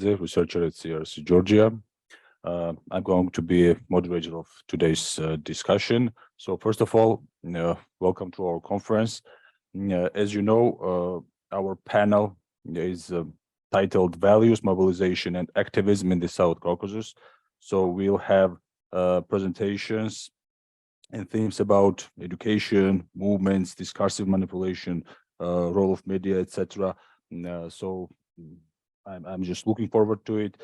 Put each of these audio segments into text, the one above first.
Researcher at CRRC Georgia. I'm going to be a moderator of today's discussion. So first of all, welcome to our conference. As you know, our panel is titled Values, Mobilization and Activism in the South Caucasus. So we'll have presentations and themes about education, movements, discursive manipulation, role of media, etc. So I'm just looking forward to it.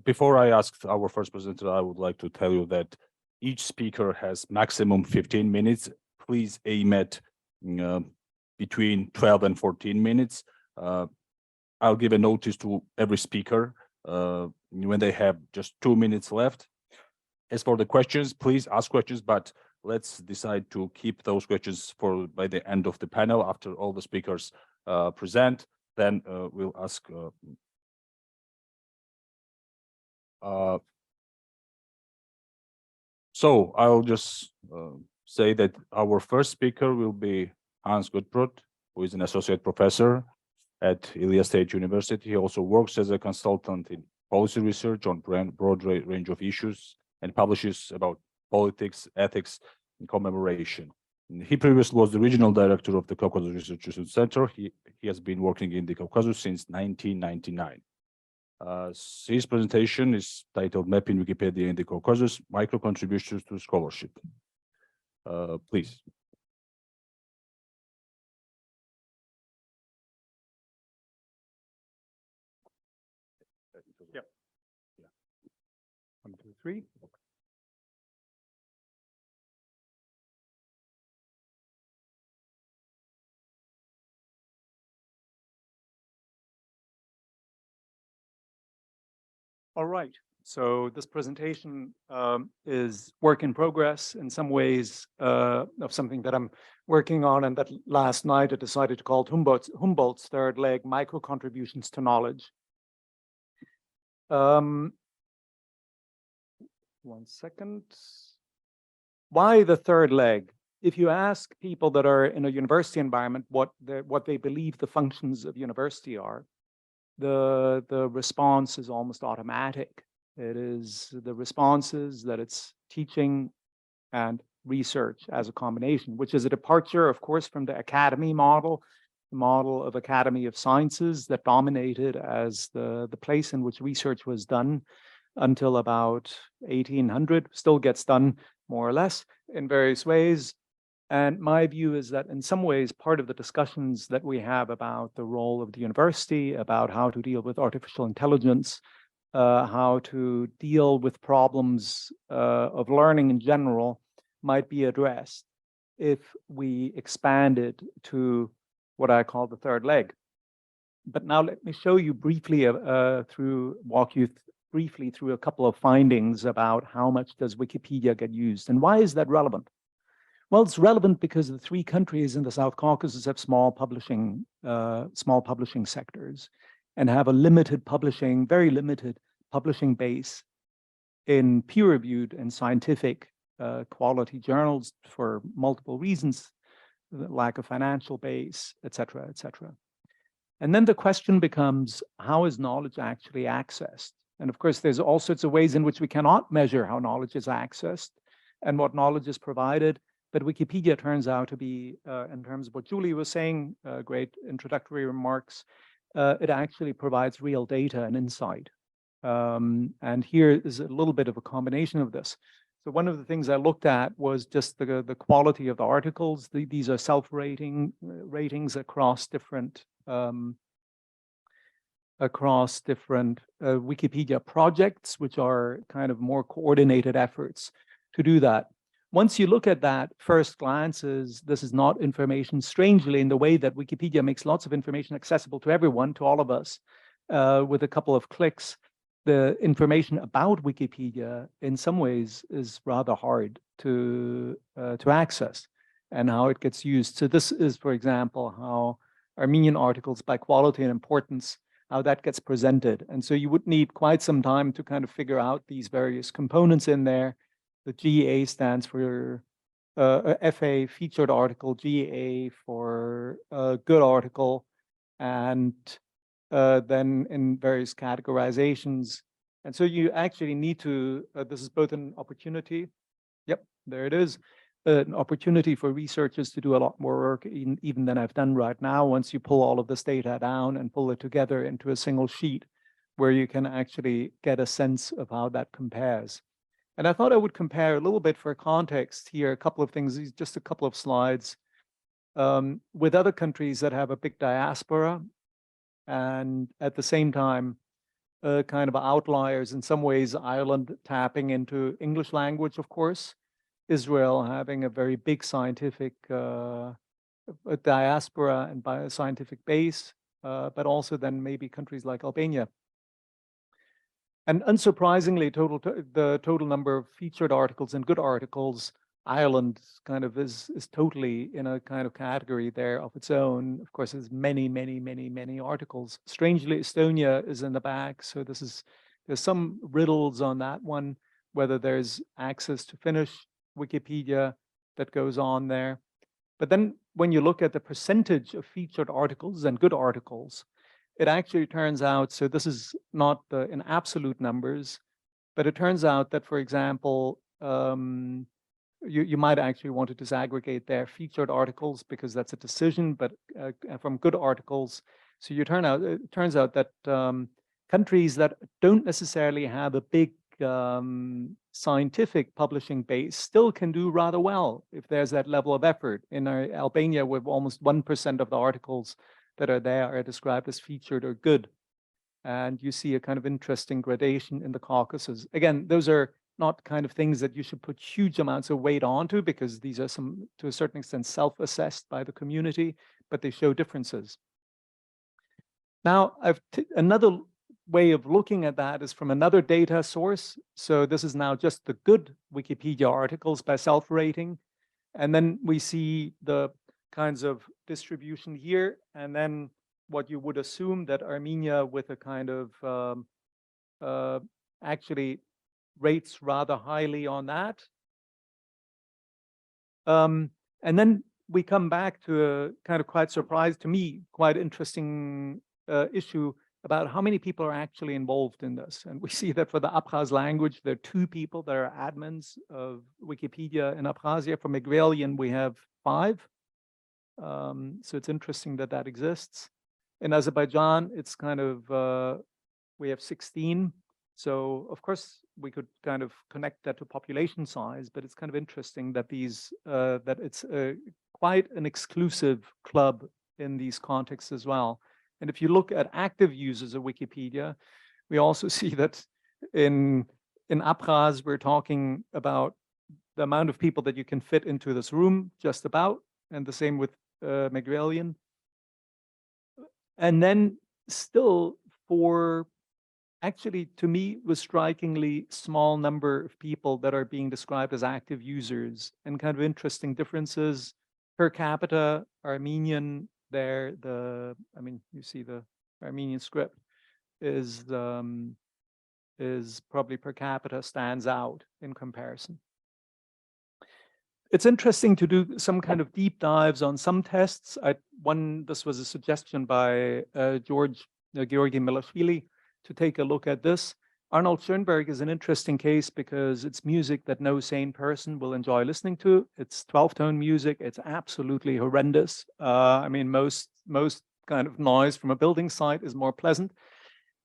Before I ask our first presenter, I would like to tell you that each speaker has maximum 15 minutes. Please aim at between 12 and 14 minutes. I'll give a notice to every speaker when they have just 2 minutes left. As for the questions, please ask questions, but let's decide to keep those questions for by the end of the panel after all the speakers present. Then we'll ask. So I'll just say that our first speaker will be Hans Gutbrod, who is an associate professor at Ilia State University. He also works as a consultant in policy research on broad range of issues and publishes about politics, ethics, and commemoration. He previously was the regional director of the Caucasus Research Center. He has been working in the Caucasus since 1999. His presentation is titled Mapping Wikipedia in the Caucasus, Micro Contributions to Scholarship. Please. Yeah. 1, 2, 3. All right, so this presentation is work in progress in some ways of something that I'm working on and that last night I decided to call Humboldt's third leg, Micro Contributions to Knowledge. 1 second. Why the third leg? If you ask people that are in a university environment what they believe the functions of university are, the response is almost automatic. It is the response is that it's teaching and research as a combination, which is a departure, of course, from the academy model, the model of Academy of Sciences that dominated as the place in which research was done until about 1800, still gets done more or less in various ways. And my view is that in some ways, part of the discussions that we have about the role of the university, about how to deal with artificial intelligence, how to deal with problems of learning in general might be addressed if we expanded to what I call the third leg. But now let me show you briefly walk you briefly through a couple of findings about how much does Wikipedia get used and why is that relevant? Well, it's relevant because the 3 countries in the South Caucasus have small publishing sectors and have a very limited publishing base in peer-reviewed and scientific quality journals for multiple reasons, the lack of financial base, et cetera, et cetera. And then the question becomes, how is knowledge actually accessed? And of course, there's all sorts of ways in which we cannot measure how knowledge is accessed and what knowledge is provided. But Wikipedia turns out to be, in terms of what Julie was saying, great introductory remarks, it actually provides real data and insight. And here is a little bit of a combination of this. So one of the things I looked at was just the quality of the articles. These are self-rating ratings across different Wikipedia projects, which are kind of more coordinated efforts to do that. Once you look at that, first glances, this is not information, strangely, in the way that Wikipedia makes lots of information accessible to everyone, to all of us, with a couple of clicks. The information about Wikipedia, in some ways, is rather hard to access and how it gets used. So this is, for example, how Armenian articles by quality and importance, how that gets presented. And so you would need quite some time to kind of figure out these various components in there. The GA stands for FA, featured article, GA for good article, and then in various categorizations. And so you actually need to, this is both an opportunity, yep, there it is, an opportunity for researchers to do a lot more work even than I've done right now, once you pull all of this data down and pull it together into a single sheet where you can actually get a sense of how that compares. And I thought I would compare a little bit for context here, a couple of things, just a couple of slides, with other countries that have a big diaspora and at the same time, kind of outliers in some ways, Ireland tapping into English language, of course, Israel having a very big scientific diaspora and by a scientific base, but also then maybe countries like Albania. And unsurprisingly, the total number of featured articles and good articles, Ireland kind of is totally in a kind of category there of its own. Of course, there's many, many, many, many articles. Strangely, Estonia is in the back. So there's some riddles on that one, whether there's access to Finnish Wikipedia that goes on there. But then when you look at the percentage of featured articles and good articles, it actually turns out, so this is not in absolute numbers, but it turns out that, for example, you might actually want to disaggregate their featured articles because that's a decision, but from good articles. So it turns out that countries that don't necessarily have a big scientific publishing base still can do rather well if there's that level of effort. In Albania, with almost 1% of the articles that are there are described as featured or good. And you see a kind of interesting gradation in the Caucasus. Again, those are not kind of things that you should put huge amounts of weight onto because these are to a certain extent, self-assessed by the community, but they show differences. Now, another way of looking at that is from another data source. So this is now just the good Wikipedia articles by self-rating. And then we see the kinds of distribution here, and then what you would assume that Armenia with a kind of actually rates rather highly on that. And then we come back to a kind of quite surprised to me, quite interesting issue about how many people are actually involved in this. And we see that for the Abkhaz language, there are 2 people that are admins of Wikipedia in Abkhazia. For Megrelian, we have 5. So it's interesting that that exists. In Azerbaijan, it's kind of, we have 16. So of course, we could kind of connect that to population size, but it's kind of interesting that that it's quite an exclusive club in these contexts as well. And if you look at active users of Wikipedia, we also see that in Abkhaz, we're talking about the amount of people that you can fit into this room, just about, and the same with Megrelian. And then still for actually, to me, was strikingly small number of people that are being described as active users, and kind of interesting differences per capita. Armenian there, I mean, you see the Armenian script is probably per capita stands out in comparison. It's interesting to do some kind of deep dives on some tests. This was a suggestion by Georgi Milashvili to take a look at this. Arnold Schoenberg is an interesting case because it's music that no sane person will enjoy listening to. It's 12-tone music. It's absolutely horrendous. I mean, most kind of noise from a building site is more pleasant.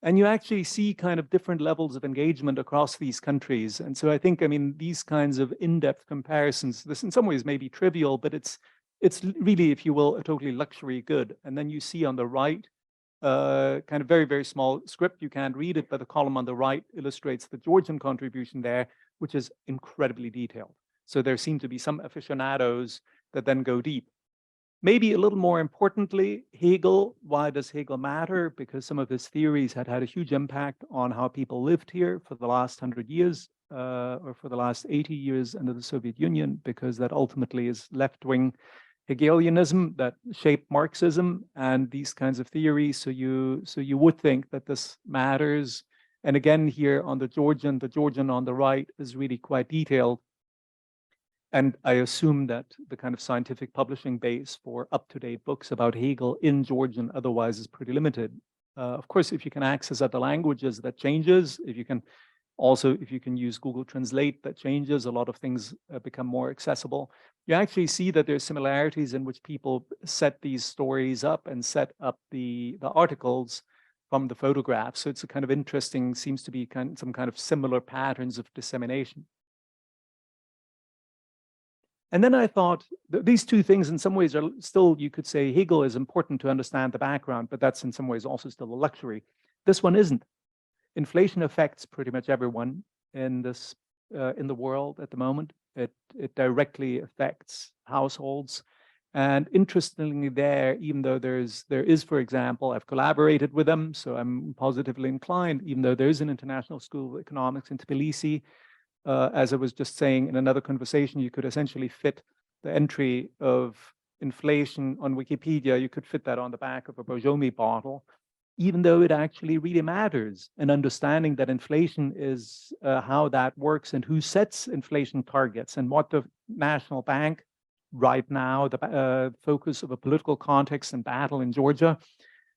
And you actually see kind of different levels of engagement across these countries. And so I think, I mean, these kinds of in-depth comparisons, this in some ways may be trivial, but it's really, if you will, a totally luxury good. And then you see on the right, kind of very, very small script. You can't read it, but the column on the right illustrates the Georgian contribution there, which is incredibly detailed. So there seem to be some aficionados that then go deep. Maybe a little more importantly, Hegel. Why does Hegel matter? Because some of his theories had a huge impact on how people lived here for the last 100 years, or for the last 80 years under the Soviet Union, because that ultimately is left-wing Hegelianism that shaped Marxism and these kinds of theories. So you would think that this matters. And again, here on the Georgian on the right is really quite detailed. And I assume that the kind of scientific publishing base for up-to-date books about Hegel in Georgian otherwise is pretty limited. Of course, if you can access other languages, that changes. If you can use Google Translate, that changes. A lot of things become more accessible. You actually see that there's similarities in which people set these stories up and set up the articles from the photographs. So it's a kind of interesting, seems to be some kind of similar patterns of dissemination. And then I thought these two things in some ways are still, you could say Hegel is important to understand the background, but that's in some ways also still a luxury. This one isn't. Inflation affects pretty much everyone in this in the world at the moment. It directly affects households. And interestingly even though there is, for example, I've collaborated with them, so I'm positively inclined, even though there is an international school of economics in Tbilisi, as I was just saying in another conversation, you could essentially fit the entry of inflation on Wikipedia, you could fit that on the back of a Borjomi bottle, even though it actually really matters. And understanding that inflation is how that works and who sets inflation targets and what the national bank right now, the focus of a political context and battle in Georgia,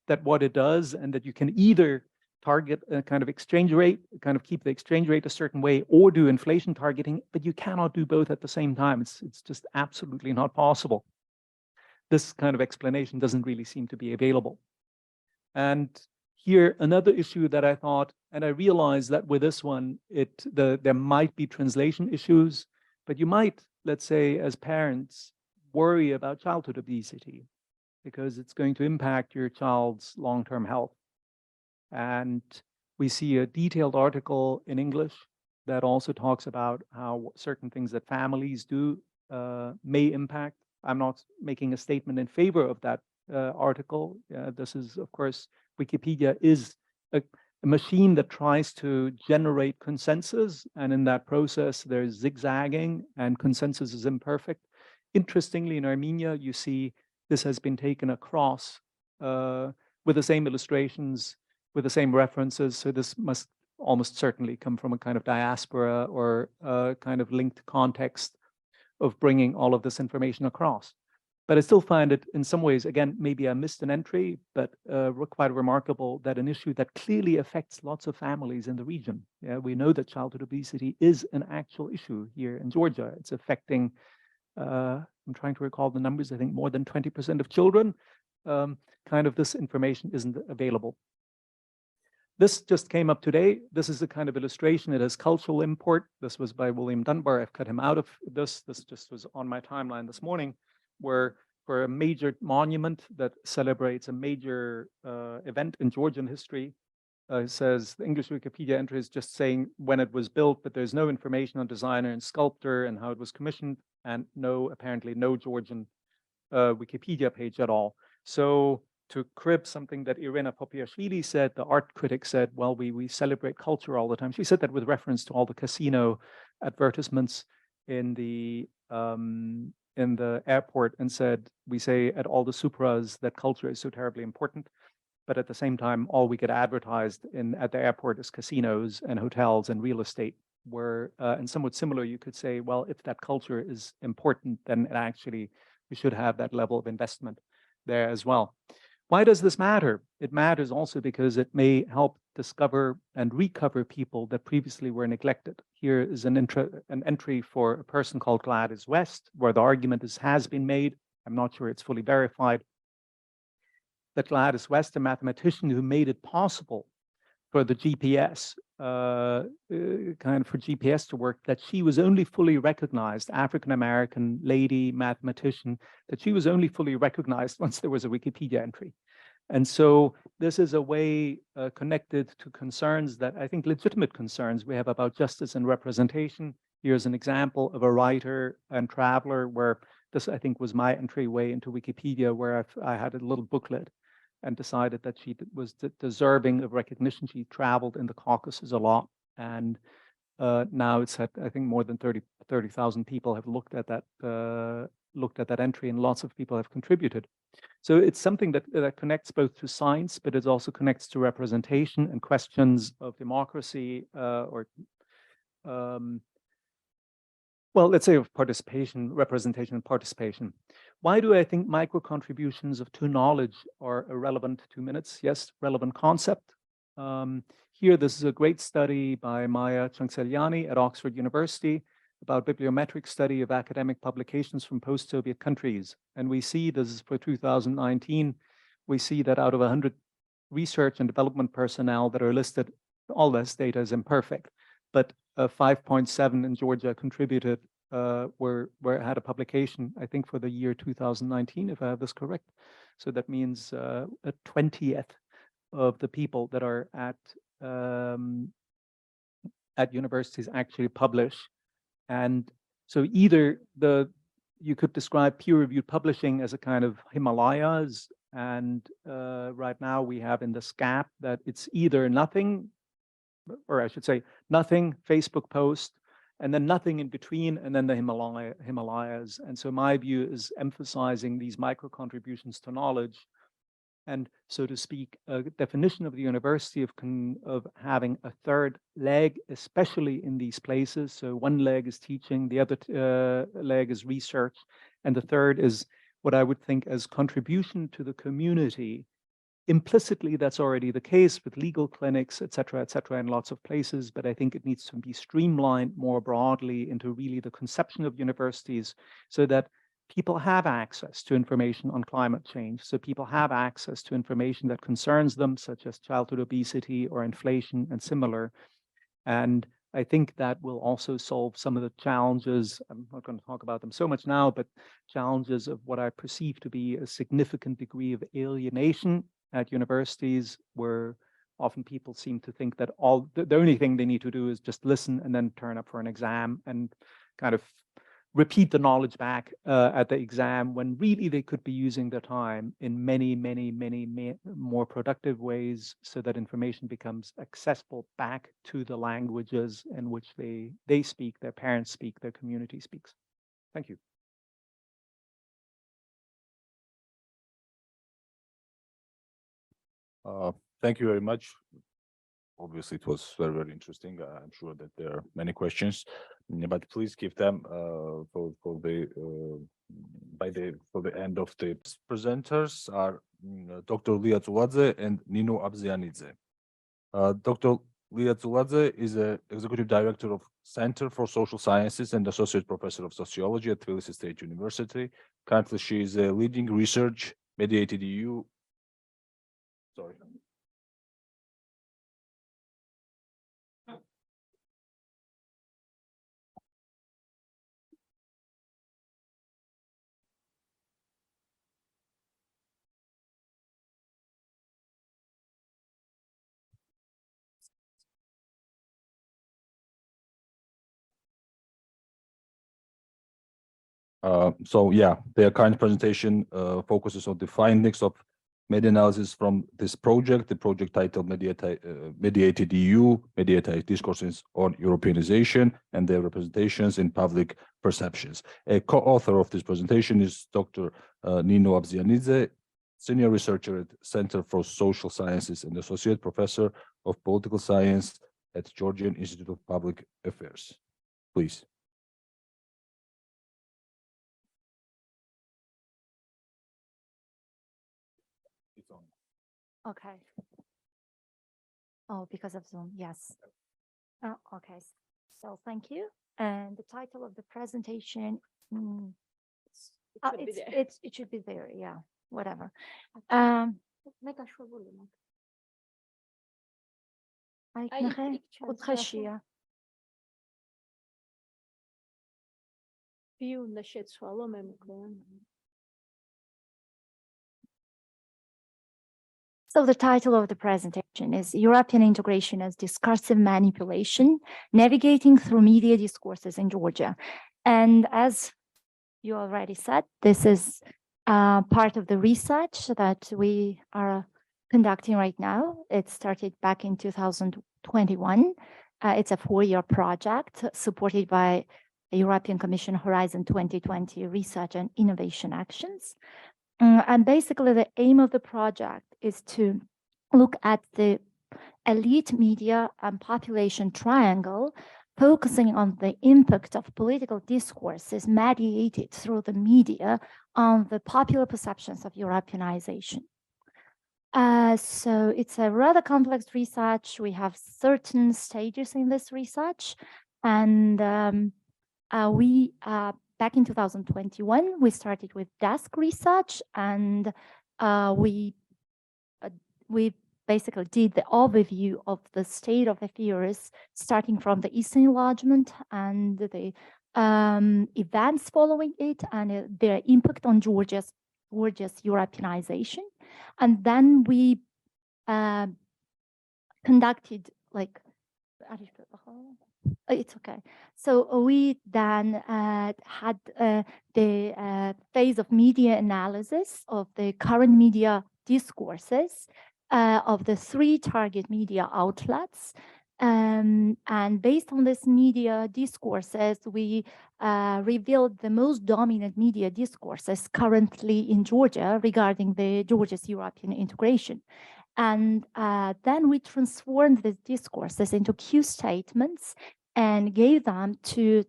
that what it does, and that you can either target a kind of exchange rate, kind of keep the exchange rate a certain way, or do inflation targeting, but you cannot do both at the same time. It's just absolutely not possible. This kind of explanation doesn't really seem to be available. And here, another issue that I thought, and I realized that with this one, there might be translation issues, but you might, let's say, as parents, worry about childhood obesity because it's going to impact your child's long-term health. And we see a detailed article in English that also talks about how certain things that families do may impact. I'm not making a statement in favor of that article. This is, of course, Wikipedia is a machine that tries to generate consensus, and in that process, there's zigzagging, and consensus is imperfect. Interestingly, in Armenia, you see this has been taken across with the same illustrations, with the same references. So this must almost certainly come from a kind of diaspora or a kind of linked context of bringing all of this information across. But I still find it in some ways, again, maybe I missed an entry, but quite remarkable that an issue that clearly affects lots of families in the region. Yeah, we know that childhood obesity is an actual issue here in Georgia. It's affecting, I'm trying to recall the numbers, I think more than 20% of children. Kind of this information isn't available. This just came up today. This is a kind of illustration. It has cultural import. This was by William Dunbar. I've cut him out of this. This just was on my timeline this morning, where for a major monument that celebrates a major event in Georgian history, it says the English Wikipedia entry is just saying when it was built, but there's no information on designer and sculptor and how it was commissioned, and apparently no Georgian Wikipedia page at all. So to crib something that Irina Popiashvili said, the art critic said, well, we celebrate culture all the time. She said that with reference to all the casino advertisements in the airport, and said, we say at all the supras that culture is so terribly important, but at the same time, all we get advertised at the airport is casinos and hotels and real estate, where, and somewhat similar, you could say, well, if that culture is important, then actually we should have that level of investment there as well. Why does this matter? It matters also because it may help discover and recover people that previously were neglected. Here is an entry for a person called Gladys West, where the argument has been made, I'm not sure it's fully verified, that Gladys West, a mathematician who made it possible for the GPS, for GPS to work, that she was only fully recognized, African-American lady mathematician, that she was only fully recognized once there was a Wikipedia entry. And so this is a way connected to concerns that I think legitimate concerns we have about justice and representation. Here's an example of a writer and traveler where this, I think, was my entryway into Wikipedia, where I had a little booklet and decided that she was deserving of recognition. She traveled in the Caucasus a lot, and now it's had, I think, more than 30,000 people have looked at that entry, and lots of people have contributed. So it's something that connects both to science, but it also connects to representation and questions of democracy, well, let's say of participation, representation and participation. why do I think micro contributions to knowledge are a relevant 2 minutes? Yes, relevant concept. Here, this is a great study by Maya Changseliani at Oxford University about bibliometric study of academic publications from post-Soviet countries. And we see, this is for 2019, we see that out of 100 research and development personnel that are listed, all this data is imperfect, but 5.7 in Georgia contributed, had a publication, I think, for the year 2019, if I have this correct. So that means a 20th of the people that are at universities actually publish. And so either you could describe peer-reviewed publishing as a kind of Himalayas, and right now we have in the SCAP that it's either nothing, or I should say nothing, Facebook post, and then nothing in between, and then the Himalayas. And so my view is emphasizing these micro contributions to knowledge, and so to speak, a definition of the university of having a third leg, especially in these places. So one leg is teaching, the other leg is research, and the third is what I would think as contribution to the community. Implicitly, that's already the case with legal clinics, et cetera, in lots of places, but I think it needs to be streamlined more broadly into really the conception of universities so that people have access to information on climate change. So people have access to information that concerns them, such as childhood obesity or inflation and similar. And I think that will also solve some of the challenges. I'm not going to talk about them so much now, but challenges of what I perceive to be a significant degree of alienation at universities, where often people seem to think that the only thing they need to do is just listen and then turn up for an exam and kind of repeat the knowledge back at the exam, when really they could be using their time in many more productive ways, so that information becomes accessible back to the languages in which they speak, their parents speak, their community speaks. Thank you. Thank you very much. Obviously, it was very interesting. I'm sure that there are many questions, but please keep them for the end of the presenters. Are Dr. Ilia Tsuladze and Nino Abzianidze. Dr. Ilia Tsuladze is an executive director of Center for Social Sciences and associate professor of sociology at Tbilisi State University. Currently, she is a leading research mediated EU. Sorry. So yeah, their current presentation focuses on the findings of meta-analysis from this project, the project titled Mediated EU, Mediated Discourses on Europeanization and their representations in public perceptions. A co-author of this presentation is Dr. Nino Abzianidze, senior researcher at Center for Social Sciences and associate professor of political science at Georgian Institute of Public Affairs. Please. Okay. Oh, because of Zoom, yes. Oh, okay. So thank you. And the title of the presentation, it should be there, yeah, whatever. So the title of the presentation is European Integration as Discursive Manipulation, Navigating Through Media Discourses in Georgia. And as you already said, this is part of the research that we are conducting right now. It started back in 2021. It's a 4-year project supported by the European Commission Horizon 2020 Research and Innovation Actions. And basically the aim of the project is to look at the elite media and population triangle, focusing on the impact of political discourses mediated through the media on the popular perceptions of Europeanization. So it's a rather complex research. We have certain stages in this research, and back in 2021, we started with desk research, and we basically did the overview of the state of affairs, starting from the Eastern enlargement and the events following it and their impact on Georgia's Europeanization. And then we conducted it's okay. So we then had the phase of media analysis of the current media discourses of the 3 target media outlets. And based on this media discourses, we revealed the most dominant media discourses currently in Georgia regarding Georgia's European integration. And then we transformed these discourses into Q statements and gave them to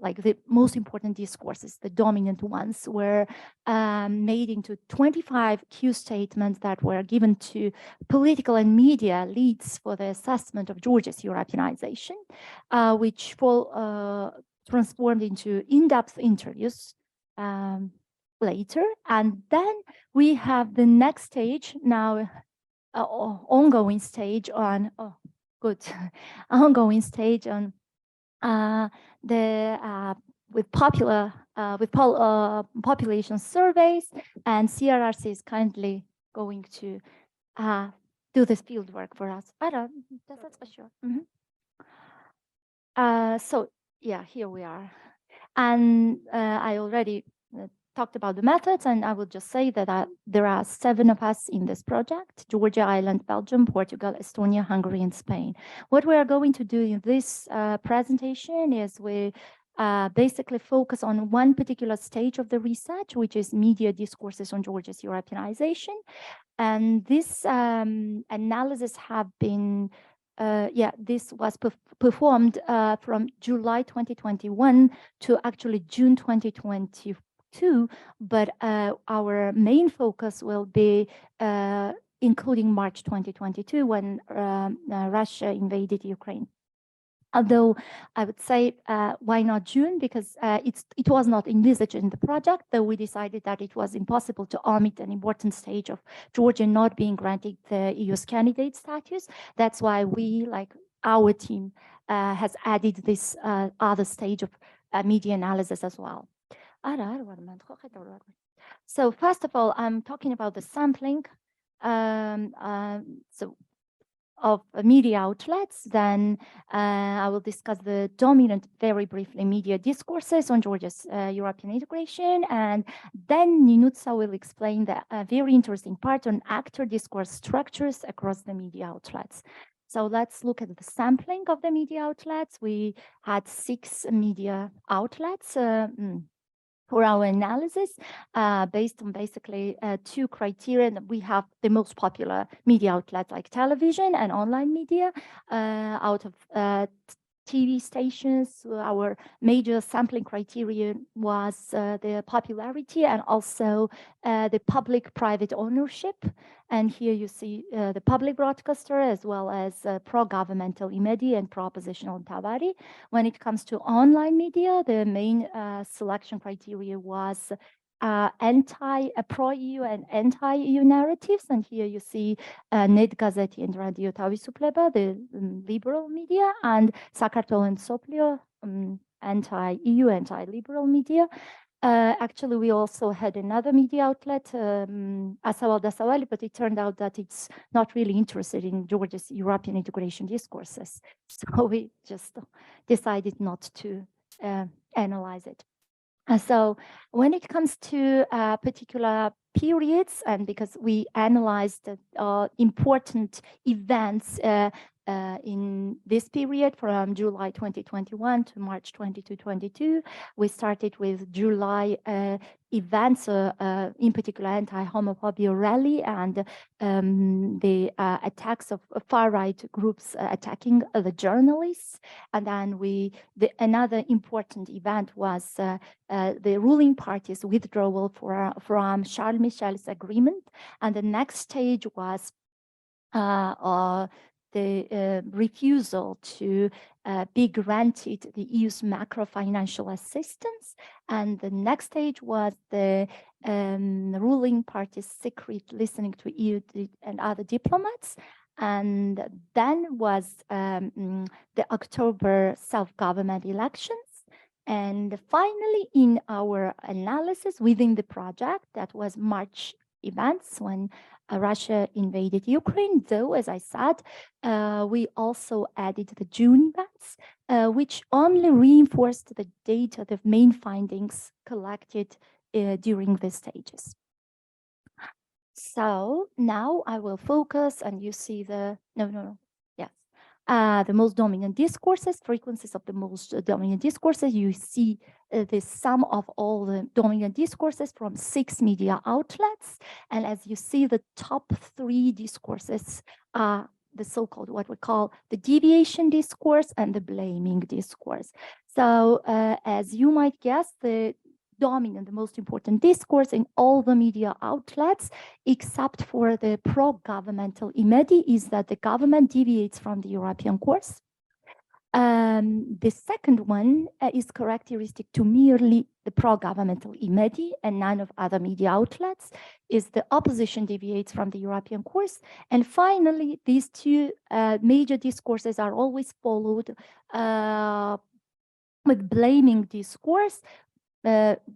the most important discourses. The dominant ones were made into 25 Q statements that were given to political and media leads for the assessment of Georgia's Europeanization, which transformed into in-depth interviews later. And then we have the next stage now, ongoing stage on ongoing stage on with population surveys, and CRRC is kindly going to do this field work for us. That's for sure. So yeah, here we are, and I already talked about the methods, and I will just say that there are 7 of us in this project: Georgia, Ireland, Belgium, Portugal, Estonia, Hungary, and Spain. What we are going to do in this presentation is we basically focus on one particular stage of the research, which is media discourses on Georgia's Europeanization. And this analysis have been this was performed from July 2021 to actually June 2022. But our main focus will be including March 2022, when Russia invaded Ukraine. Although I would say, why not June? Because it was not envisaged in the project, though we decided that it was impossible to omit an important stage of Georgia not being granted the EU's candidate status. That's why we, like our team, has added this other stage of media analysis as well. So first of all, I'm talking about the sampling of media outlets. Then I will discuss the dominant, very briefly, media discourses on Georgia's European integration. And then Nino will explain the very interesting part on actor discourse structures across the media outlets. So let's look at the sampling of the media outlets. We had 6 media outlets for our analysis, based on basically 2 criteria. We have the most popular media outlets like television and online media. Out of TV stations, our major sampling criteria was the popularity and also the public-private ownership. And here you see the public broadcaster as well as pro-governmental Imedi and pro-oppositional Tabari. When it comes to online media, the main selection criteria was pro-EU and anti-EU narratives. And here you see Net Gazeti and Radio Tavisupleba, the liberal media, and Sakartvelo and Soplio, anti-EU, anti-liberal media. Actually, we also had another media outlet, Asaval Dasawali, but it turned out that it's not really interested in Georgia's European integration discourses. So we just decided not to analyze it. So when it comes to particular periods, and because we analyzed important events in this period from July 2021 to March 2022. We started with July events, in particular anti-homophobia rally and the attacks of far-right groups attacking the journalists. And then another important event was the ruling party's withdrawal from Charles Michel's agreement. And the next stage was the refusal to be granted the EU's macro-financial assistance. And the next stage was the ruling party's secret listening to EU and other diplomats. And then was the October self-government elections. And finally, in our analysis within the project, that was March events when Russia invaded Ukraine, though, as I said, we also added the June events, which only reinforced the data, the main findings collected during the stages. So now I will focus, and you see the, the most dominant discourses, frequencies of the most dominant discourses. You see the sum of all the dominant discourses from 6 media outlets. And as you see, the top 3 discourses are the so-called, what we call the deviation discourse and the blaming discourse. So as you might guess, the dominant, the most important discourse in all the media outlets, except for the pro-governmental imedi, is that the government deviates from the European course. The second one is characteristic to merely the pro-governmental imedi and none of other media outlets, is the opposition deviates from the European course. And finally, these 2 major discourses are always followed with blaming discourse,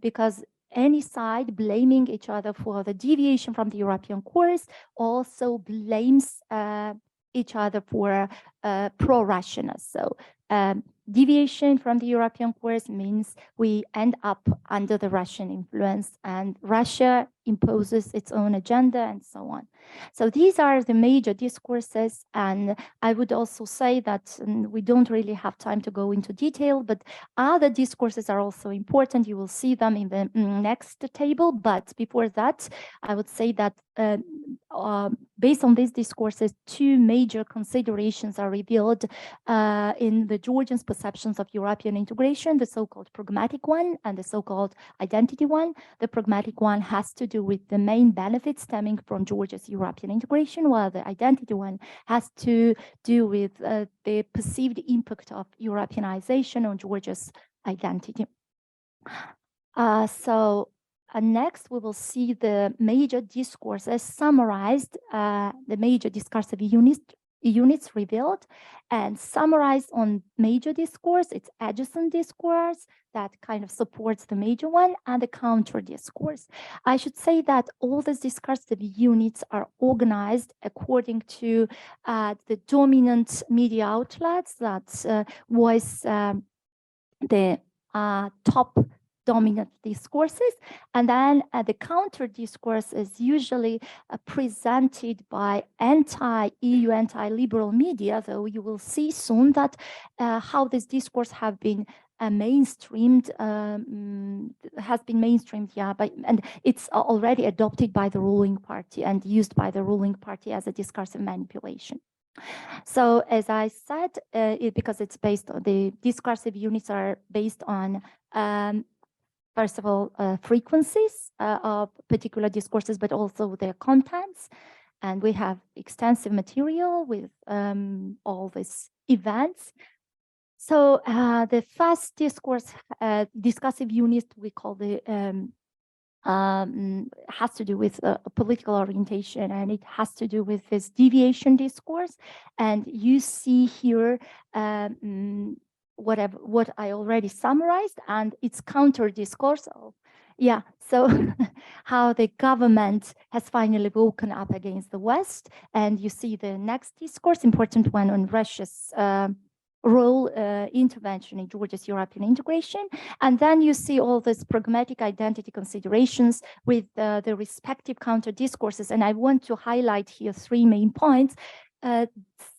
because any side blaming each other for the deviation from the European course also blames each other for pro-Russianness. So deviation from the European course means we end up under the Russian influence and Russia imposes its own agenda and so on. So these are the major discourses, and I would also say that we don't really have time to go into detail, but other discourses are also important. You will see them in the next table, but before that, I would say that based on these discourses, 2 major considerations are revealed in the Georgians' perceptions of European integration, the so-called pragmatic one and the so-called identity one. The pragmatic one has to do with the main benefits stemming from Georgia's European integration, while the identity one has to do with the perceived impact of Europeanization on Georgia's identity. Next, we will see the major discourses summarized, the major discursive units revealed and summarized on major discourse, its adjacent discourse that kind of supports the major one, and the counter discourse. I should say that all these discursive units are organized according to the dominant media outlets that was the top dominant discourses, and then the counter discourse is usually presented by anti-EU, anti-liberal media, though you will see soon that how this discourse have been mainstreamed, and it's already adopted by the ruling party and used by the ruling party as a discursive manipulation. So as I said, because it's based on the discursive units are based on first of all, frequencies of particular discourses, but also their contents. And we have extensive material with all these events. So the first discourse, discursive unit, we call the, has to do with political orientation, and it has to do with this deviation discourse. And you see here what I already summarized, and its counter discourse. Yeah, so how the government has finally woken up against the West. And you see the next discourse, important one on Russia's role, intervention in Georgia's European integration. And then you see all these pragmatic identity considerations with the respective counter discourses. And I want to highlight here 3 main points.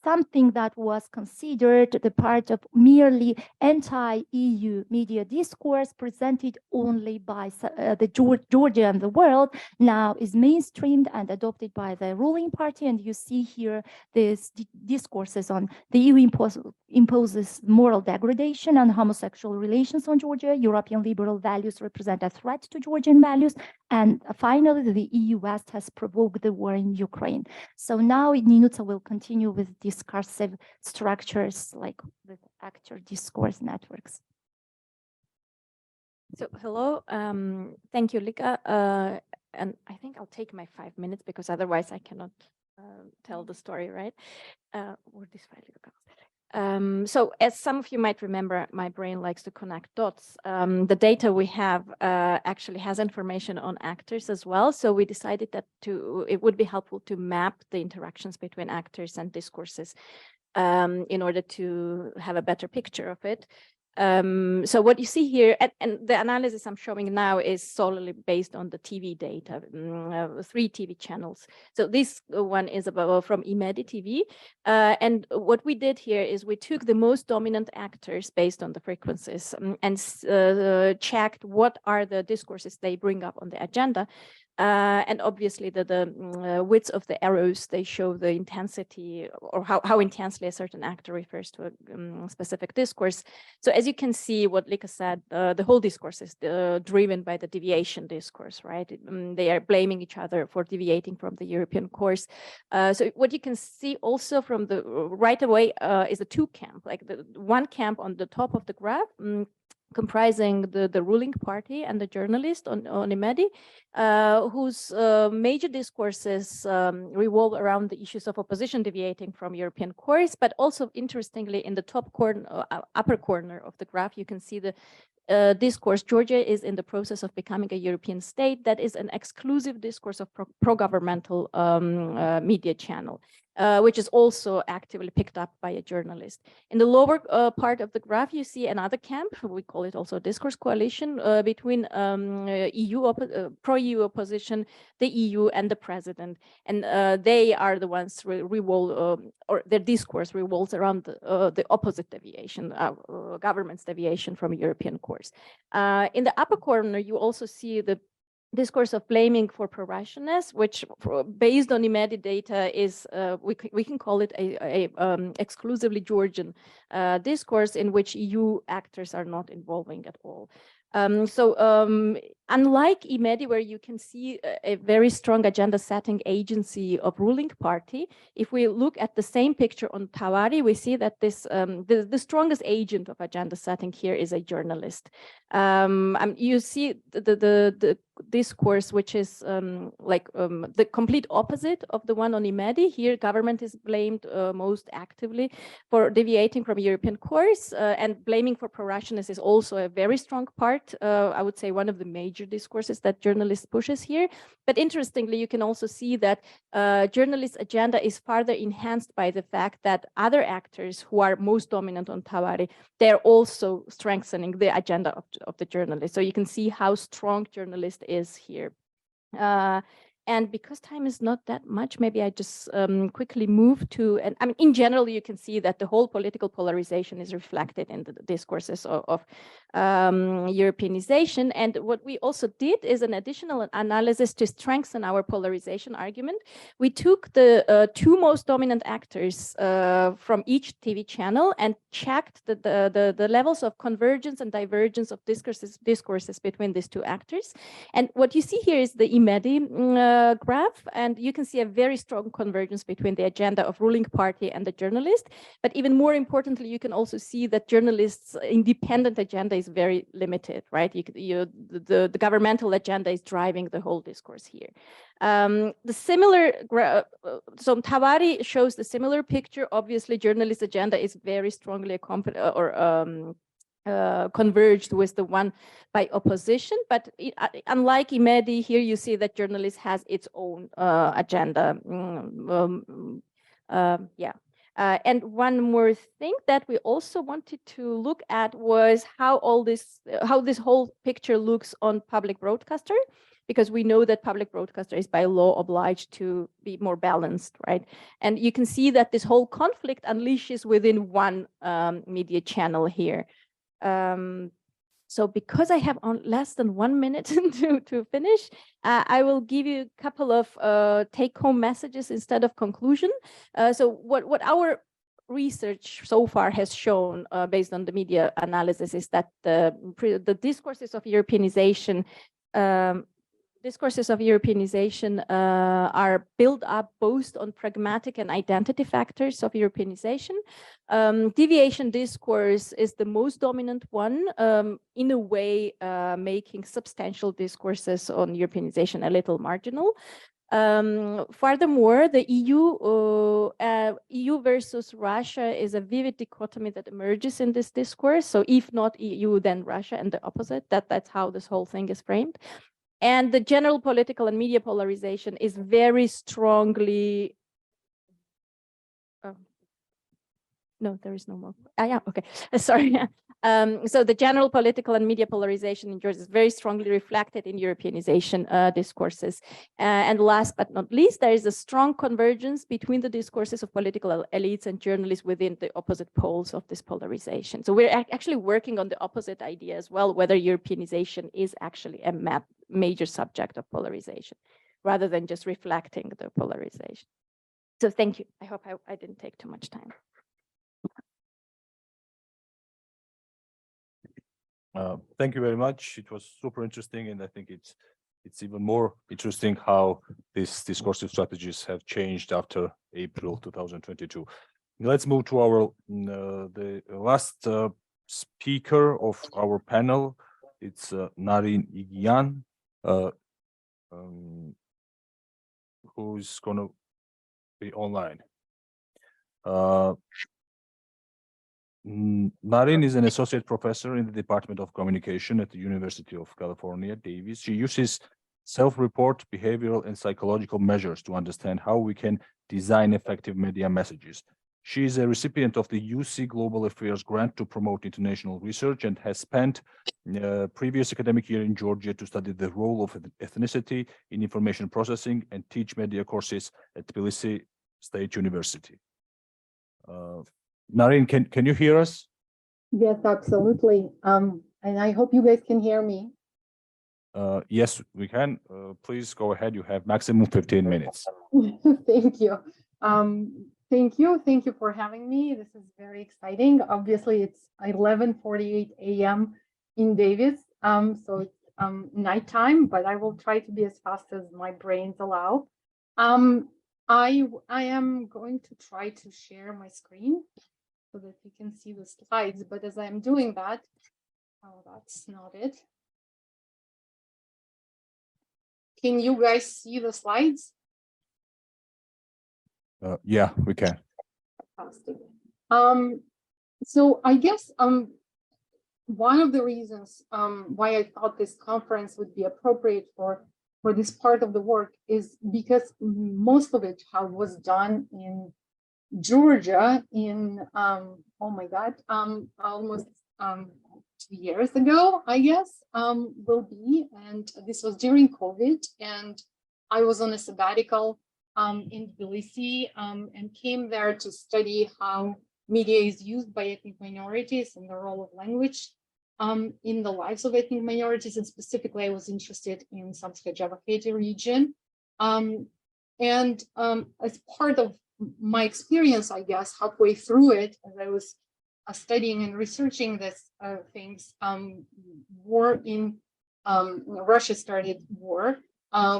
something that was considered the part of merely anti-EU media discourse presented only by the Georgia and the world now is mainstreamed and adopted by the ruling party. And you see here these discourses on the EU imposes moral degradation and homosexual relations on Georgia. European liberal values represent a threat to Georgian values. And finally, the EU West has provoked the war in Ukraine. So now Nino will continue with discursive structures like with actor discourse networks. So hello, thank you, Lika. And I think I'll take my 5 minutes because otherwise I cannot tell the story, right? So as some of you might remember, my brain likes to connect dots. The data we have actually has information on actors as well. So we decided that it would be helpful to map the interactions between actors and discourses in order to have a better picture of it. So what you see here, and the analysis I'm showing now is solely based on the TV data, 3 TV channels. So this one is from IMEDI TV. And what we did here is we took the most dominant actors based on the frequencies and checked what are the discourses they bring up on the agenda. And obviously the width of the arrows, they show the intensity or how intensely a certain actor refers to a specific discourse. So as you can see, what Lika said, the whole discourse is driven by the deviation discourse, right? They are blaming each other for deviating from the European course. So what you can see also from the right away is a 2 camp, like the 1 camp on the top of the graph, comprising the ruling party and the journalist on IMEDI, whose major discourses revolve around the issues of opposition deviating from European course, but also interestingly in the top corner, upper corner of the graph, you can see the discourse. Georgia is in the process of becoming a European state. That is an exclusive discourse of pro-governmental media channel. Which is also actively picked up by a journalist. In the lower part of the graph, you see another camp. We call it also a discourse coalition between pro-EU opposition, the EU, and the president. And they are the ones or their discourse revolves around the opposite deviation, government's deviation from European course. In the upper corner, you also see the discourse of blaming for pro-Russianness, which based on IMEDI data is, we can call it a exclusively Georgian discourse in which EU actors are not involving at all. Unlike IMEDI, where you can see a very strong agenda setting agency of ruling party, if we look at the same picture on Tawari, we see that this the strongest agent of agenda setting here is a journalist. You see the discourse, which is the complete opposite of the one on IMEDI. Here, government is blamed most actively for deviating from European course, and blaming for pro-Russianness is also a very strong part. I would say one of the major discourses that journalists pushes here. But interestingly, you can also see that journalist agenda is further enhanced by the fact that other actors who are most dominant on Tawari, they're also strengthening the agenda of the journalist. So you can see how strong journalist is here. And because time is not that much, maybe I just quickly move to, and I mean, in general, you can see that the whole political polarization is reflected in the discourses of Europeanization. And what we also did is an additional analysis to strengthen our polarization argument. We took the 2 most dominant actors from each TV channel and checked the levels of convergence and divergence of discourses between these 2 actors. And what you see here is the IMEDI graph, and you can see a very strong convergence between the agenda of ruling party and the journalist. But even more importantly, you can also see that journalists' independent agenda is very limited, right? The governmental agenda is driving the whole discourse here. So Tawari shows the similar picture. Obviously, journalist agenda is very strongly converged with the one by opposition, but unlike IMEDI, here you see that journalist has its own agenda. And one more thing that we also wanted to look at was how this whole picture looks on public broadcaster. because we know that public broadcaster is by law obliged to be more balanced, right? And you can see that this whole conflict unleashes within one media channel here. So because I have on less than 1 minute to finish, I will give you a couple of take-home messages instead of conclusion. So what our research so far has shown, based on the media analysis, is that the discourses of Europeanization are built up both on pragmatic and identity factors of Europeanization. Deviation discourse is the most dominant one, in a way making substantial discourses on Europeanization a little marginal. Furthermore, the EU versus Russia is a vivid dichotomy that emerges in this discourse. So if not EU, then Russia, and the opposite. That's how this whole thing is framed. And the general political and media polarization is very strongly. No, there is no more. Yeah, okay. Sorry. So the general political and media polarization in Georgia is very strongly reflected in Europeanization discourses. And last but not least, there is a strong convergence between the discourses of political elites and journalists within the opposite poles of this polarization. So we're actually working on the opposite idea as well, whether Europeanization is actually a major subject of polarization, rather than just reflecting the polarization. So thank you. I hope I didn't take too much time. Thank you very much. It was super interesting, and I think it's even more interesting how these discursive strategies have changed after April 2022. Let's move to our the last speaker of our panel. It's Narine Yegiyan, who's going to be online. Narine is an associate professor in the Department of Communication at the University of California, Davis. She uses self-report, behavioral, and psychological measures to understand how we can design effective media messages. She is a recipient of the UC Global Affairs grant to promote international research and has spent previous academic year in Georgia to study the role of ethnicity in information processing and teach media courses at Tbilisi State University. Narine, can you hear us? Yes, absolutely. And I hope you guys can hear me. Yes, we can. Please go ahead. You have maximum 15 minutes. Thank you. Thank you for having me. This is very exciting. Obviously, it's 11:48 a.m. in Davis, so it's nighttime, but I will try to be as fast as my brains allow. I am going to try to share my screen so that you can see the slides, but as I'm doing that, oh, that's not it. Can you guys see the slides? Yeah, we can. Fantastic. So I guess one of the reasons why I thought this conference would be appropriate for this part of the work is because most of it was done in Georgia in oh my God, almost 2 years ago, I guess, will be, and this was during COVID, and I was on a sabbatical in Tbilisi and came there to study how media is used by ethnic minorities and the role of language in the lives of ethnic minorities, and specifically I was interested in Samtskhe-Javakheti region. And as part of my experience, I guess, halfway through it, as I was studying and researching this things, war in Russia started war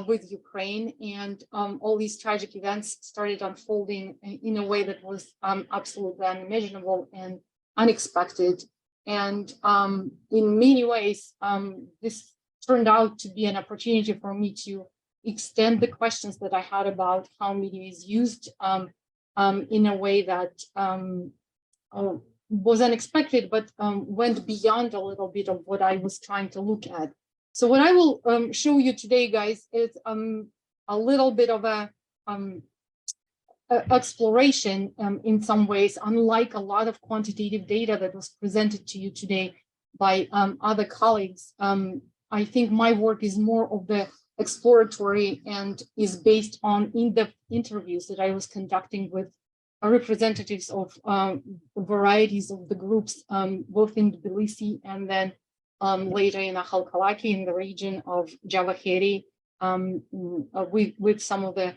with Ukraine, and all these tragic events started unfolding in a way that was absolutely unimaginable and unexpected. And in many ways, this turned out to be an opportunity for me to extend the questions that I had about how media is used in a way that was unexpected, but went beyond a little bit of what I was trying to look at. So what I will show you today, guys, is a little bit of a exploration in some ways, unlike a lot of quantitative data that was presented to you today by other colleagues. I think my work is more of the exploratory and is based on in-depth interviews that I was conducting with representatives of varieties of the groups, both in Tbilisi and then later in Akhalkalaki in the region of Javaheri, with some of the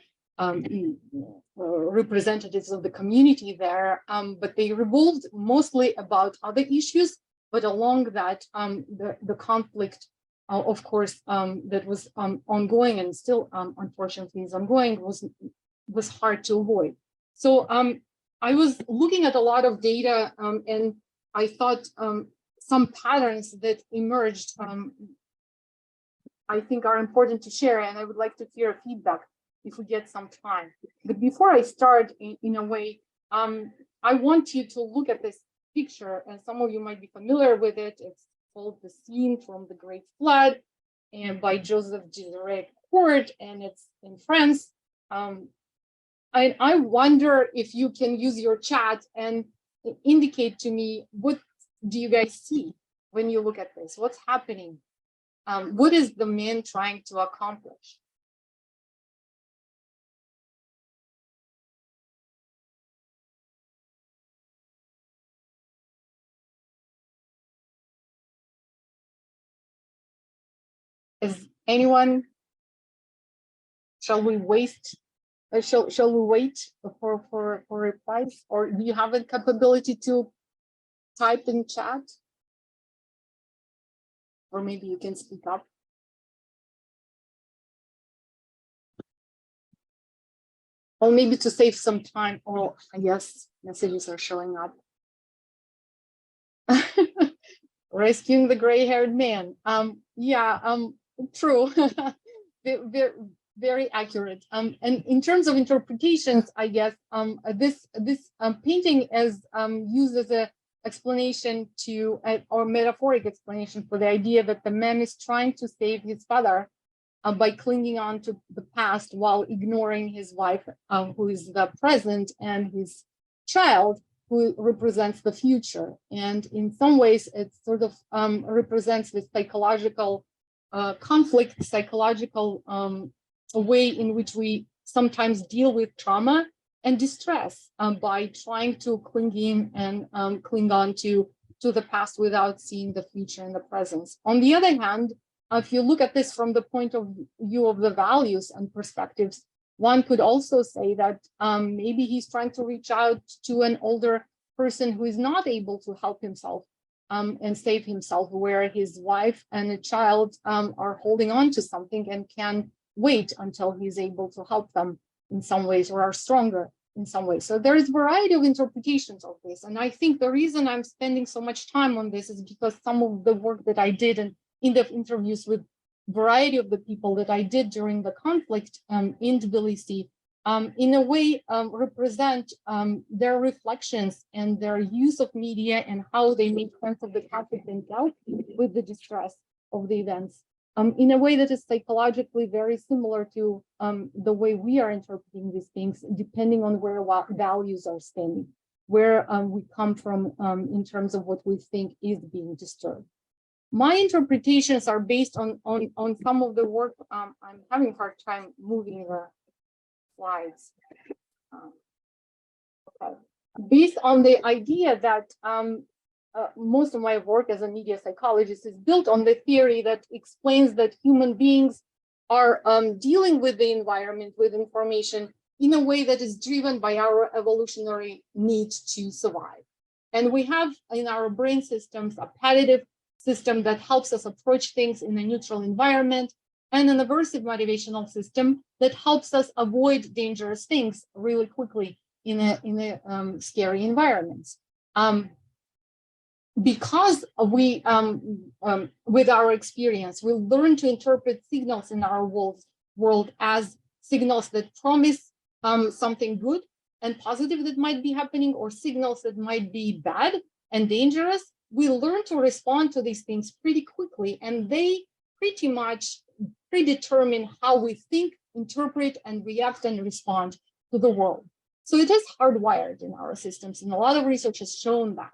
representatives of the community there, but they revolved mostly about other issues. But along that, the conflict, of course, that was ongoing and still, unfortunately, is ongoing, was hard to avoid. So I was looking at a lot of data, and I thought some patterns that emerged, I think, are important to share, and I would like to hear feedback if we get some time. But before I start, in a way, I want you to look at this picture, and some of you might be familiar with it. It's called The Scene from the Great Flood, and by Joseph Court, and it's in France. I wonder if you can use your chat and indicate to me, what do you guys see when you look at this? What's happening? What is the man trying to accomplish? Is anyone? Shall we waste? Shall we wait for replies, or do you have a capability to type in chat? Or maybe you can speak up. Or maybe to save some time. Oh, yes, messages are showing up. Rescuing the gray-haired man. True. Very accurate. And in terms of interpretations, I guess this painting is used as a explanation to, or metaphoric explanation for the idea that the man is trying to save his father by clinging on to the past while ignoring his wife, who is the present, and his child, who represents the future. And in some ways, it sort of represents this psychological conflict, psychological way in which we sometimes deal with trauma and distress by trying to cling in and cling on to the past without seeing the future and the present. On the other hand, if you look at this from the point of view of the values and perspectives, one could also say that maybe he's trying to reach out to an older person who is not able to help himself and save himself, where his wife and a child are holding on to something and can wait until he's able to help them in some ways, or are stronger in some ways. So there is a variety of interpretations of this. And I think the reason I'm spending so much time on this is because some of the work that I did and in-depth interviews with a variety of the people that I did during the conflict in Tbilisi, in a way represent their reflections and their use of media and how they make sense of the conflict and dealt with the distress of the events in a way that is psychologically very similar to the way we are interpreting these things, depending on where values are standing, where we come from in terms of what we think is being disturbed. My interpretations are based on some of the work. I'm having a hard time moving the slides. Okay. Based on the idea that most of my work as a media psychologist is built on the theory that explains that human beings are dealing with the environment, with information, in a way that is driven by our evolutionary need to survive. And we have in our brain systems a palliative system that helps us approach things in a neutral environment, and an aversive motivational system that helps us avoid dangerous things really quickly in a scary environments. Because we, with our experience, we learn to interpret signals in our world as signals that promise something good and positive that might be happening, or signals that might be bad and dangerous. We learn to respond to these things pretty quickly, and they pretty much predetermine how we think, interpret, and react and respond to the world. So it is hardwired in our systems, and a lot of research has shown that.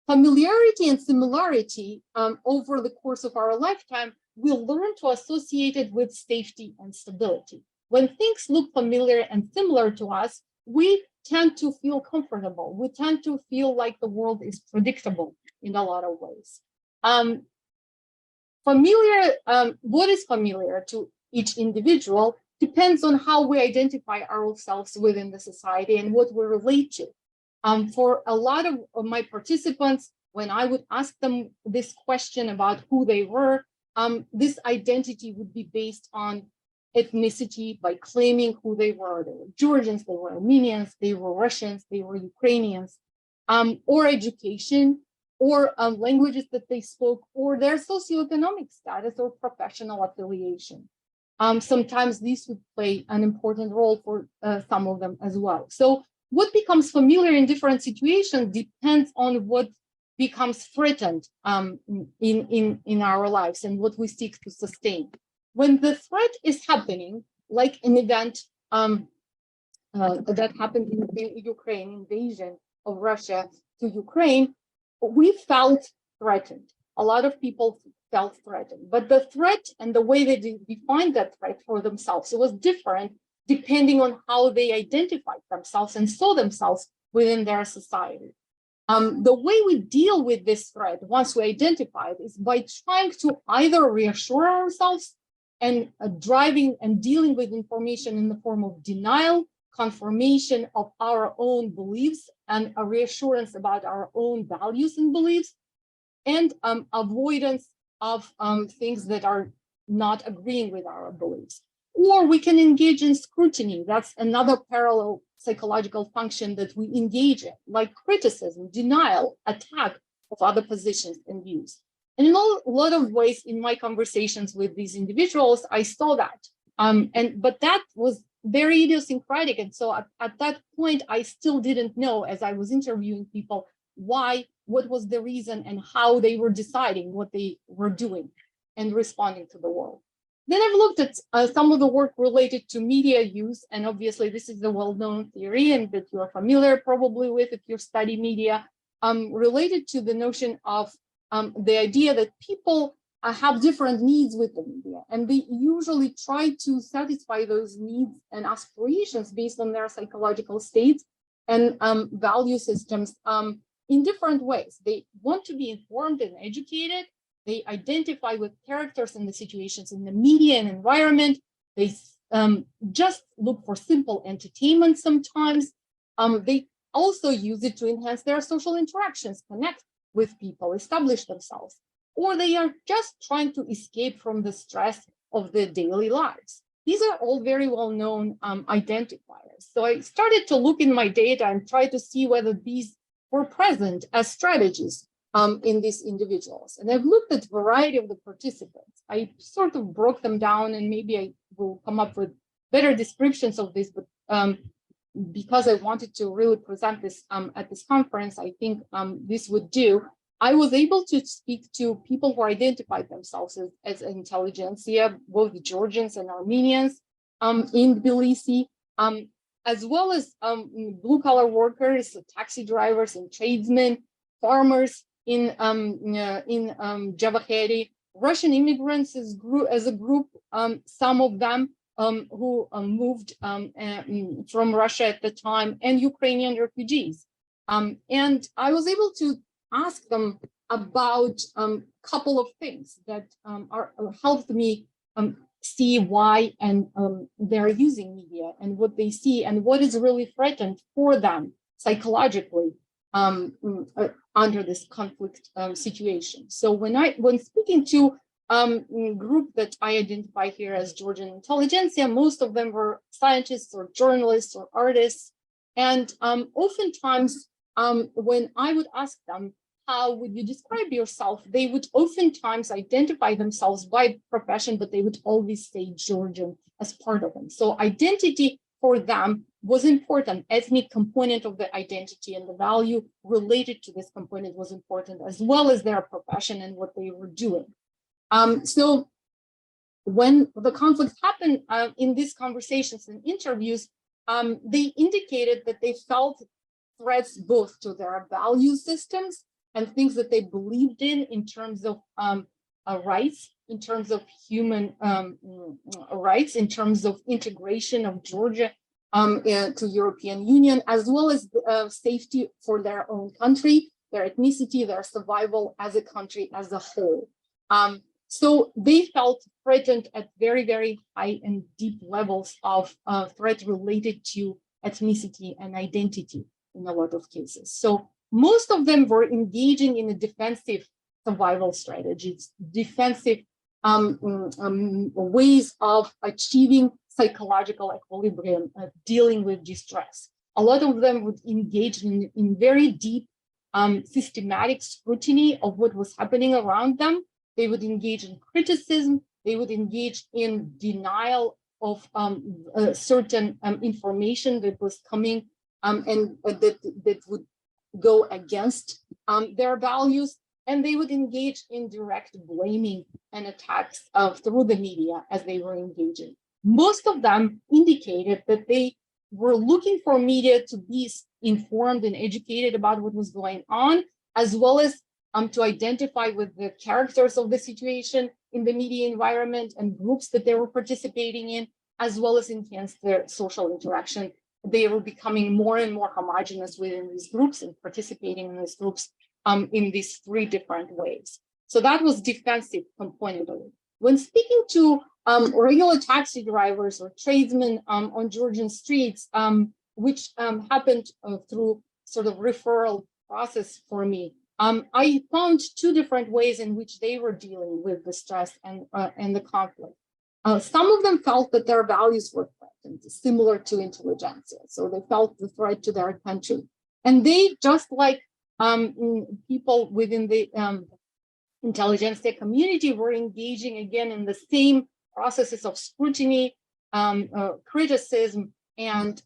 Familiarity and similarity over the course of our lifetime we learn to associate it with safety and stability. When things look familiar and similar to us, we tend to feel comfortable. We tend to feel like the world is predictable in a lot of ways. What is familiar to each individual depends on how we identify ourselves within the society and what we relate to. For a lot of my participants, when I would ask them this question about who they were, this identity would be based on ethnicity by claiming who they were. They were Georgians, they were Armenians, they were Russians, they were Ukrainians, or education, or languages that they spoke, or their socioeconomic status or professional affiliation. Sometimes these would play an important role for some of them as well. So what becomes familiar in different situations depends on what becomes threatened in our lives and what we seek to sustain. When the threat is happening, like an event that happened in the Ukraine invasion of Russia to Ukraine, we felt threatened. A lot of people felt threatened, but the threat and the way they defined that threat for themselves, it was different depending on how they identified themselves and saw themselves within their society. The way we deal with this threat, once we identify it, is by trying to either reassure ourselves and driving and dealing with information in the form of denial, confirmation of our own beliefs, and a reassurance about our own values and beliefs, and avoidance of things that are not agreeing with our beliefs. Or we can engage in scrutiny. That's another parallel psychological function that we engage in, like criticism, denial, attack of other positions and views. And in a lot of ways, in my conversations with these individuals, I saw that. But that was very idiosyncratic. And so at that point, I still didn't know, as I was interviewing people, what was the reason and how they were deciding what they were doing and responding to the world. Then I've looked at some of the work related to media use, and obviously this is the well-known theory and that you are familiar probably with if you study media, related to the notion of the idea that people have different needs with the media, and they usually try to satisfy those needs and aspirations based on their psychological states and value systems in different ways. They want to be informed and educated. They identify with characters and the situations in the media and environment. They just look for simple entertainment sometimes. They also use it to enhance their social interactions, connect with people, establish themselves, or they are just trying to escape from the stress of their daily lives. These are all very well-known identifiers. So I started to look in my data and try to see whether these were present as strategies in these individuals. And I've looked at a variety of the participants. I sort of broke them down, and maybe I will come up with better descriptions of this, but because I wanted to really present this at this conference, I think this would do. I was able to speak to people who identified themselves as intelligentsia, both Georgians and Armenians in Tbilisi, as well as blue-collar workers, taxi drivers and tradesmen, farmers in Javakheti, Russian immigrants as a group, some of them who moved from Russia at the time, and Ukrainian refugees. And I was able to ask them about a couple of things that helped me see why and they're using media and what they see and what is really threatened for them psychologically under this conflict situation. So when speaking to group that I identify here as Georgian intelligentsia, most of them were scientists or journalists or artists. And oftentimes when I would ask them, how would you describe yourself? They would oftentimes identify themselves by profession, but they would always say Georgian as part of them. So identity for them was important. Ethnic component of the identity and the value related to this component was important, as well as their profession and what they were doing. So when the conflict happened in these conversations and interviews, they indicated that they felt threats both to their value systems and things that they believed in terms of rights in terms of human rights, in terms of integration of Georgia to European Union, as well as safety for their own country, their ethnicity, their survival as a country as a whole. So they felt threatened at very, very high and deep levels of threat related to ethnicity and identity in a lot of cases. So most of them were engaging in a defensive survival strategies, defensive ways of achieving psychological equilibrium, dealing with distress. A lot of them would engage in very deep systematic scrutiny of what was happening around them. They would engage in criticism. They would engage in denial of certain information that was coming and that would go against their values. And they would engage in direct blaming and attacks through the media as they were engaging. Most of them indicated that they were looking for media to be informed and educated about what was going on, as well as to identify with the characters of the situation in the media environment and groups that they were participating in, as well as enhance their social interaction. They were becoming more and more homogenous within these groups and participating in these groups in these three different ways. So that was defensive component of it. When speaking to regular taxi drivers or tradesmen on Georgian streets, which happened through sort of referral process for me, I found two different ways in which they were dealing with the stress and the conflict. Some of them felt that their values were threatened, similar to intelligentsia. So they felt the threat to their country. And they, just like people within the intelligentsia community, were engaging again in the same processes of scrutiny, criticism, and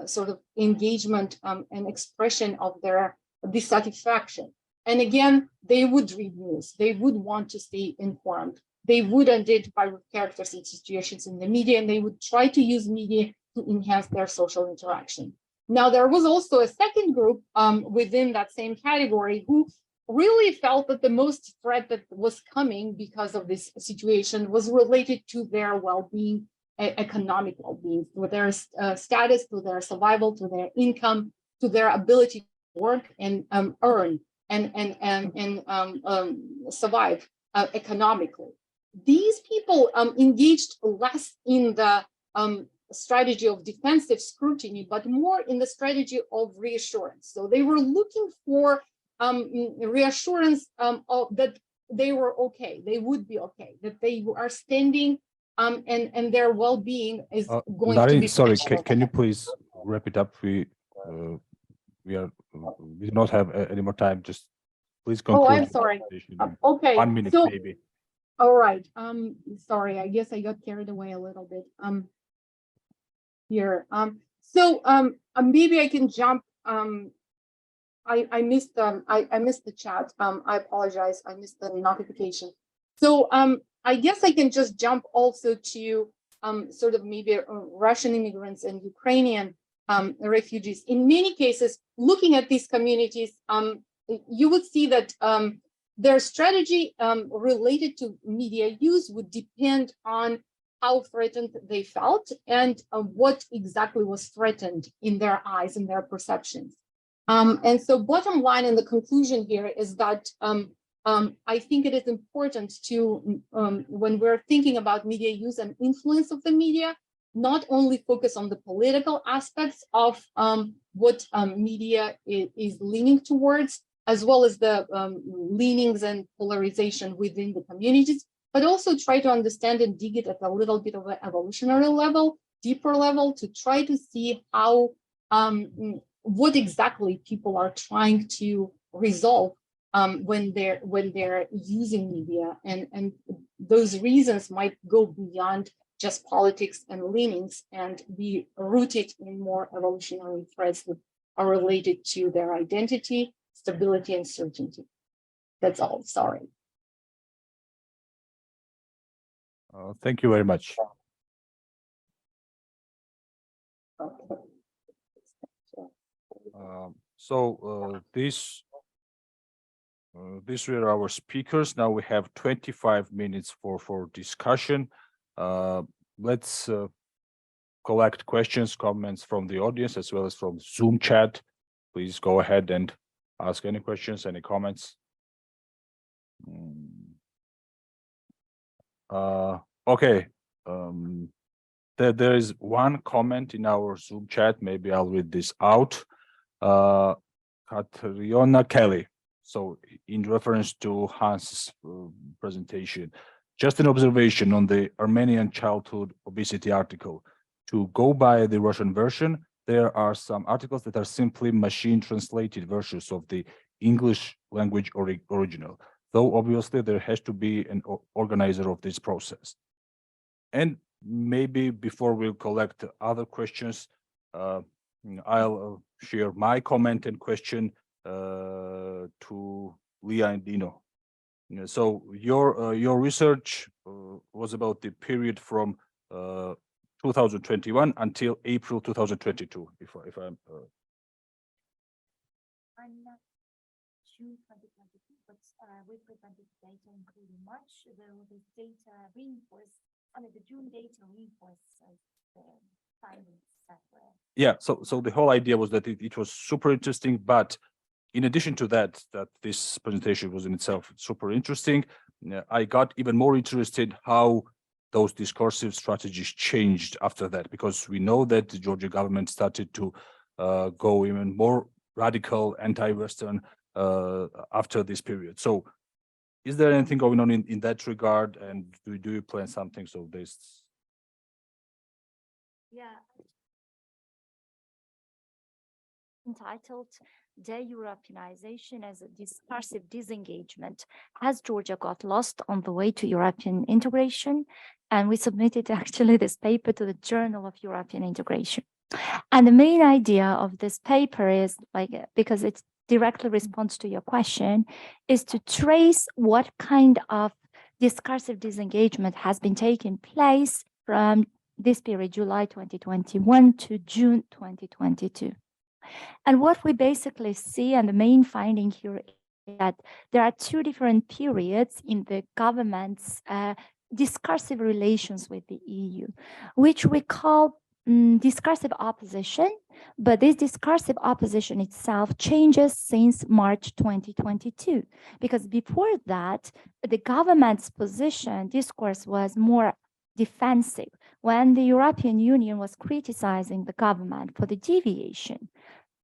sort of engagement and expression of their dissatisfaction. And again, they would read news. They would want to stay informed. They would identify with characters and situations in the media, and they would try to use media to enhance their social interaction. Now, there was also a second group within that same category who really felt that the most threat that was coming because of this situation was related to their well-being, economic well-being, to their status, to their survival, to their income, to their ability to work and earn and survive economically. These people engaged less in the strategy of defensive scrutiny, but more in the strategy of reassurance. So they were looking for reassurance that they were okay, they would be okay, that they are standing and their well-being is going Narine, to be. sorry, can you please wrap it up? We do not have any more time. Just please conclude. Oh, I'm sorry. Okay. 1 minute, so, maybe. All right. Sorry, I guess I got carried away a little bit. Here. Maybe I can jump. I missed the chat. I apologize. I missed the notification. So I guess I can just jump also to sort of maybe Russian immigrants and Ukrainian refugees. In many cases, looking at these communities, you would see that their strategy related to media use would depend on how threatened they felt and what exactly was threatened in their eyes and their perceptions. And so bottom line in the conclusion here is that I think it is important to, when we're thinking about media use and influence of the media, not only focus on the political aspects of what media is leaning towards, as well as the leanings and polarization within the communities, but also try to understand and dig it at a little bit of an evolutionary level, deeper level, to try to see how, what exactly people are trying to resolve when they're using media, and those reasons might go beyond just politics and leanings and be rooted in more evolutionary threads that are related to their identity, stability, and certainty. That's all. Sorry. Thank you very much. Okay. So this these were our speakers. Now we have 25 minutes for discussion. Let's collect questions, comments from the audience as well as from Zoom chat. Please go ahead and ask any questions, any comments. Okay. There is one comment in our Zoom chat. Maybe I'll read this out. Katriona Kelly. So in reference to Hans' presentation, just an observation on the Armenian childhood obesity article. To go by the Russian version, there are some articles that are simply machine translated versions of the English language original, though obviously there has to be an organizer of this process. And maybe before we collect other questions, I'll share my comment and question to Ilia and Nino. So your research was about the period from 2021 until April 2022, if I'm June 2022, but we presented data including March, though the data reinforced, the June data reinforced the findings that were. Yeah, so the whole idea was that it was super interesting, but in addition to that this presentation was in itself super interesting, I got even more interested how those discursive strategies changed after that, because we know that the Georgia government started to go even more radical, anti-Western after this period. So is there anything going on in that regard, and do you plan something? So this. Yeah. Entitled De-Europeanization as a Discursive Disengagement. Has Georgia got lost on the way to European integration? And we submitted actually this paper to the Journal of European Integration. And the main idea of this paper is, because it directly responds to your question, is to trace what kind of discursive disengagement has been taking place from this period, July 2021 to June 2022. And what we basically see, and the main finding here, is that there are two different periods in the government's discursive relations with the EU, which we call discursive opposition, but this discursive opposition itself changes since March 2022, because before that, the government's discourse was more defensive. When the European Union was criticizing the government for the deviation,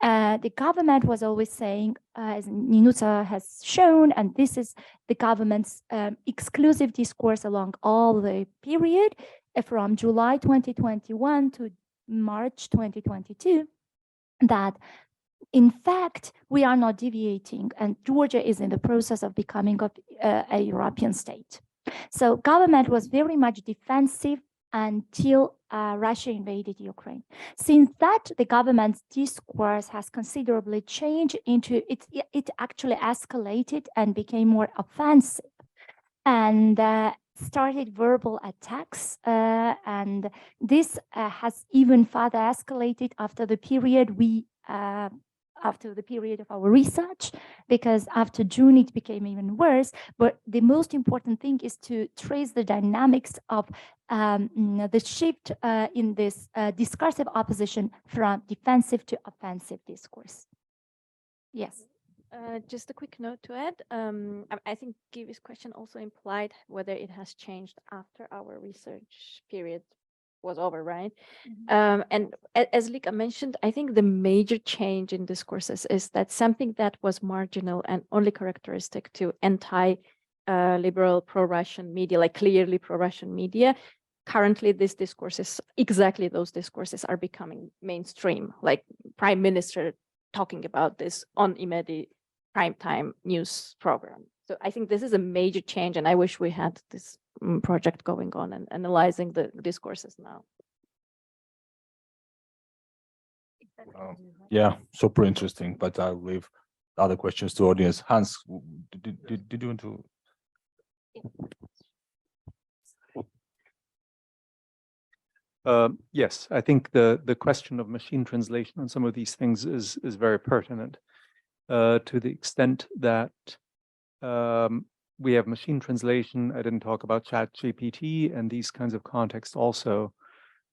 the government was always saying, as Nino has shown, and this is the government's exclusive discourse along all the period, from July 2021 to March 2022, that in fact, we are not deviating, and Georgia is in the process of becoming a European state. So government was very much defensive until Russia invaded Ukraine. Since that, the government's discourse has considerably changed into, it actually escalated and became more offensive, and started verbal attacks, and this has even further escalated after the period of our research, because after June it became even worse. But the most important thing is to trace the dynamics of the shift in this discursive opposition from defensive to offensive discourse. Yes. Just a quick note to add. I think Givi's question also implied whether it has changed after our research period was over, right? Mm-hmm. And as Lika mentioned, I think the major change in discourses is that something that was marginal and only characteristic to anti-liberal pro-Russian media, like clearly pro-Russian media, currently these discourses, exactly those discourses are becoming mainstream, like Prime Minister talking about this on immediate primetime news program. So I think this is a major change, and I wish we had this project going on and analyzing the discourses now. Yeah, super interesting, but I'll leave other questions to audience. Hans, did you want to? Yes, I think the question of machine translation on some of these things is very pertinent, to the extent that We have machine translation. I didn't talk about ChatGPT and these kinds of contexts also.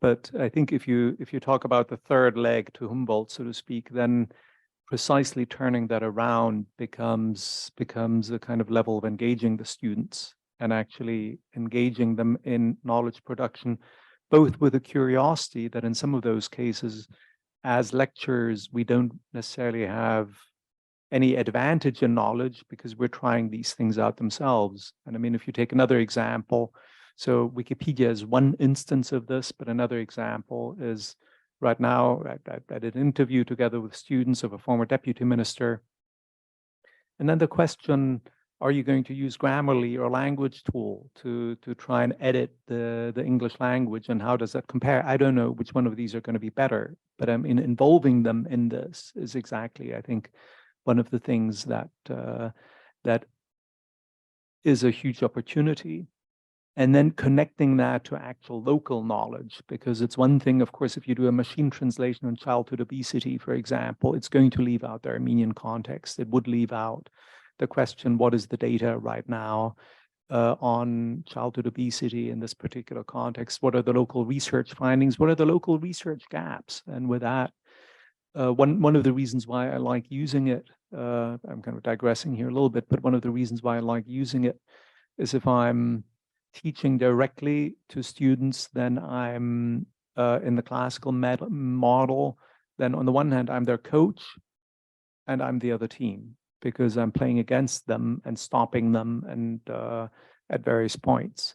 But I think if you talk about the third leg to Humboldt, so to speak, then precisely turning that around becomes a kind of level of engaging the students and actually engaging them in knowledge production, both with a curiosity that in some of those cases, as lecturers, we don't necessarily have any advantage in knowledge because we're trying these things out themselves. And I mean, if you take another example, so Wikipedia is one instance of this, but another example is right now, I did an interview together with students of a former deputy minister. And then the question, are you going to use Grammarly or language tool to try and edit the English language? And how does that compare? I don't know which one of these are going to be better, but I mean, involving them in this is exactly, I think, one of the things that that is a huge opportunity. And then connecting that to actual local knowledge, because it's one thing, of course, if you do a machine translation on childhood obesity, for example, it's going to leave out the Armenian context. It would leave out the question, what is the data right now on childhood obesity in this particular context? What are the local research findings? What are the local research gaps? And with that, one of the reasons why I like using it, I'm kind of digressing here a little bit, but one of the reasons why I like using it is if I'm teaching directly to students, then I'm in the classical model, then on the one hand, I'm their coach and I'm the other team because I'm playing against them and stopping them and at various points.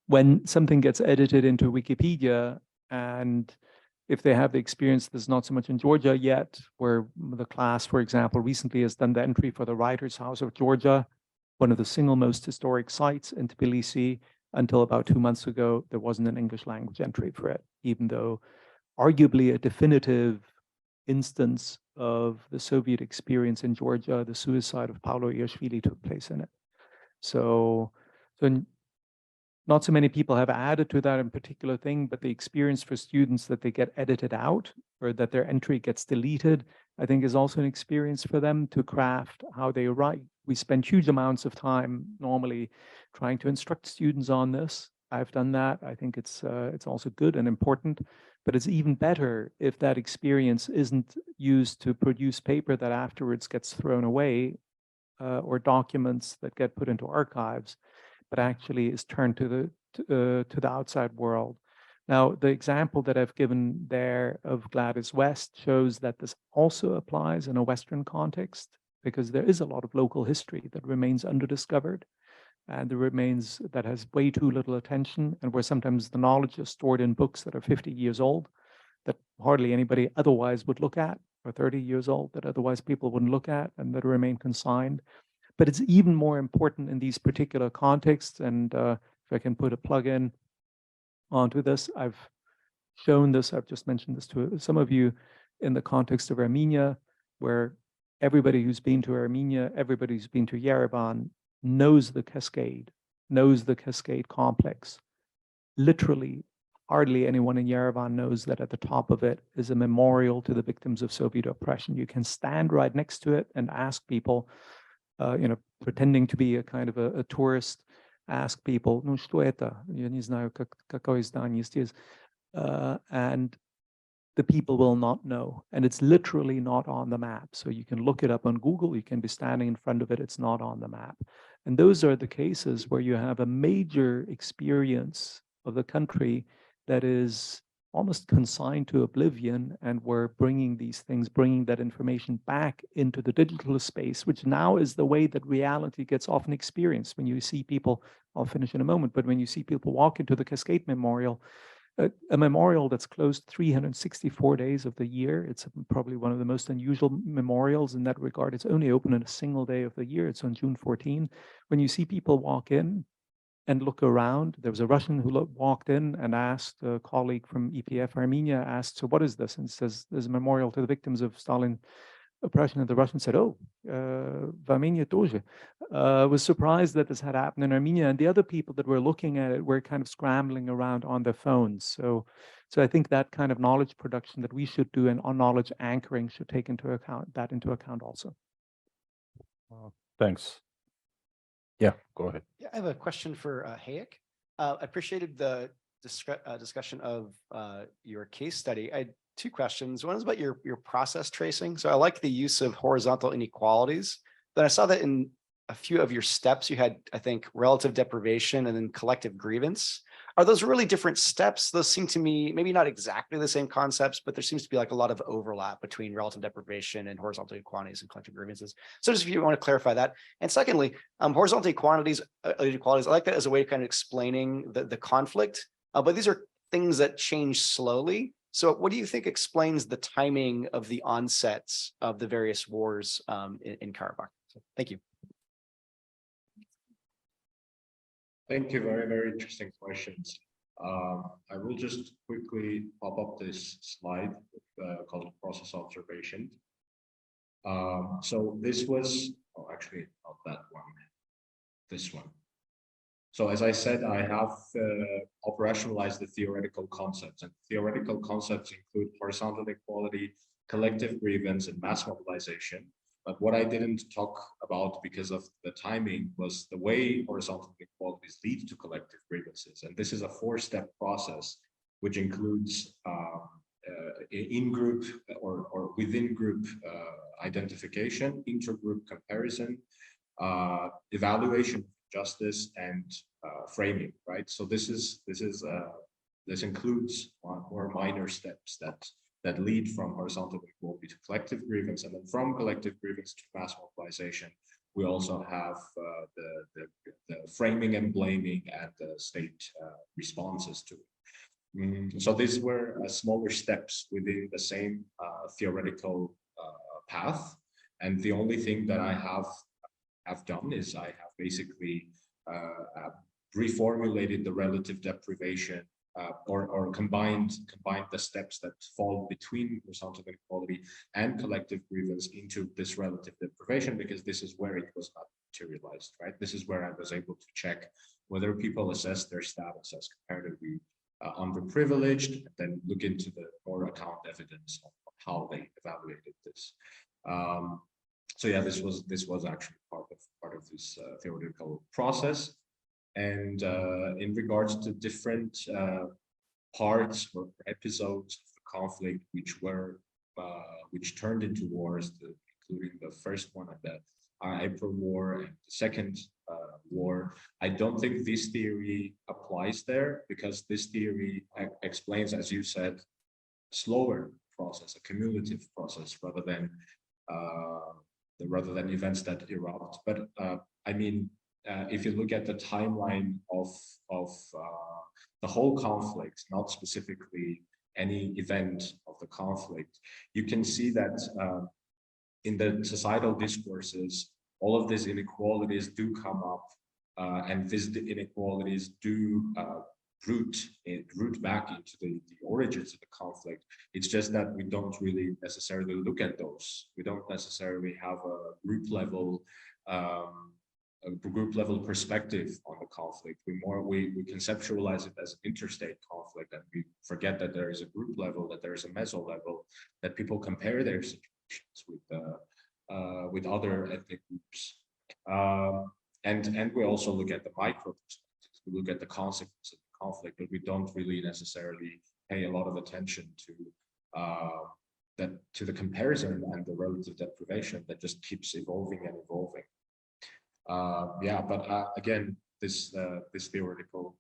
When something gets edited into Wikipedia, and if they have the experience, there's not so much in Georgia yet, where the class, for example, recently has done the entry for the Writers' House of Georgia, one of the single most historic sites in Tbilisi. Until about 2 months ago, there wasn't an English language entry for it, even though arguably a definitive instance of the Soviet experience in Georgia, the suicide of Paulo Iashvili took place in it. So not so many people have added to that in particular thing, but the experience for students that they get edited out or that their entry gets deleted, I think is also an experience for them to craft how they write. We spend huge amounts of time normally trying to instruct students on this. I've done that. I think it's also good and important, but it's even better if that experience isn't used to produce paper that afterwards gets thrown away or documents that get put into archives, but actually is turned to the outside world. Now, the example that I've given there of Gladys West shows that this also applies in a Western context, because there is a lot of local history that remains underdiscovered and that has way too little attention, and where sometimes the knowledge is stored in books that are 50 years old that hardly anybody otherwise would look at, or 30 years old that otherwise people wouldn't look at, and that remain consigned. But it's even more important in these particular contexts. And if I can put a plug in onto this, I've shown this, I've just mentioned this to some of you in the context of Armenia, where everybody who's been to Armenia, everybody who's been to Yerevan knows the cascade complex. Literally, hardly anyone in Yerevan knows that at the top of it is a memorial to the victims of Soviet oppression. You can stand right next to it and ask people, pretending to be a kind of a tourist, ask people, ну что это? Я не знаю, какое здание здесь. And the people will not know. And it's literally not on the map. So you can look it up on Google, you can be standing in front of it, it's not on the map. And those are the cases where you have a major experience of the country that is almost consigned to oblivion, and we're bringing that information back into the digital space, which now is the way that reality gets often experienced. When you see people, I'll finish in a moment, but when you see people walk into the Cascade Memorial, a memorial that's closed 364 days of the year, it's probably one of the most unusual memorials in that regard. It's only open on a single day of the year. It's on June 14. When you see people walk in and look around, there was a Russian who walked in and asked a colleague from EPF Armenia, asked, so what is this? And says, there's a memorial to the victims of Stalin oppression. And the Russian said, oh, в Armenia тоже. Was surprised that this had happened in Armenia. And the other people that were looking at it were kind of scrambling around on their phones. So I think that kind of knowledge production that we should do and on knowledge anchoring should take into account also. Thanks. Yeah, go ahead. Yeah, I have a question for Hayek. I appreciated the discussion of your case study. I had two questions. One is about your process tracing. So I like the use of horizontal inequalities. Then I saw that in a few of your steps, you had, I think, relative deprivation and then collective grievance. Are those really different steps? Those seem to me maybe not exactly the same concepts, but there seems to be like a lot of overlap between relative deprivation and horizontal inequalities and collective grievances. So just if you want to clarify that. And secondly, horizontal inequalities, I like that as a way of kind of explaining the conflict, but these are things that change slowly. So what do you think explains the timing of the onsets of the various wars in Karabakh? So, thank you. Thank you. Very, very interesting questions. I will just quickly pop up this slide called process observation. So this was, oh, actually not that one, this one. So as I said, I have operationalized the theoretical concepts, and theoretical concepts include horizontal equality, collective grievance, and mass mobilization. But what I didn't talk about because of the timing was the way horizontal inequalities lead to collective grievances. And this is a four-step process, which includes in-group or within-group identification, inter-group comparison, evaluation of justice, and framing, right? So this includes more minor steps that lead from horizontal equality to collective grievance, and then from collective grievance to mass mobilization. We also have the framing and blaming and the state responses to it. So these were smaller steps within the same theoretical path, and the only thing that I have done is I have basically reformulated the relative deprivation or combined the steps that fall between horizontal inequality and collective grievance into this relative deprivation, because this is where it was not materialized, right? This is where I was able to check whether people assess their status as comparatively underprivileged, and then look into the more account evidence of how they evaluated this. So yeah, this was actually part of this theoretical process. And in regards to different parts or episodes of the conflict, which turned into wars, including the first one at the April War and the second war, I don't think this theory applies there, because this theory explains, as you said, a slower process, a cumulative process, rather than events that erupt. But I mean, if you look at the timeline of the whole conflict, not specifically any event of the conflict, you can see that in the societal discourses, all of these inequalities do come up, and these inequalities do root back into the origins of the conflict. It's just that we don't really necessarily look at those. We don't necessarily have a group level perspective on the conflict. We conceptualize it as an interstate conflict, and we forget that there is a group level, that there is a meso level, that people compare their situations with other ethnic groups, and we also look at the micro perspectives. We look at the consequences of the conflict, but we don't really necessarily pay a lot of attention to the comparison and the relative deprivation that just keeps evolving and evolving. Yeah, but again, this theoretical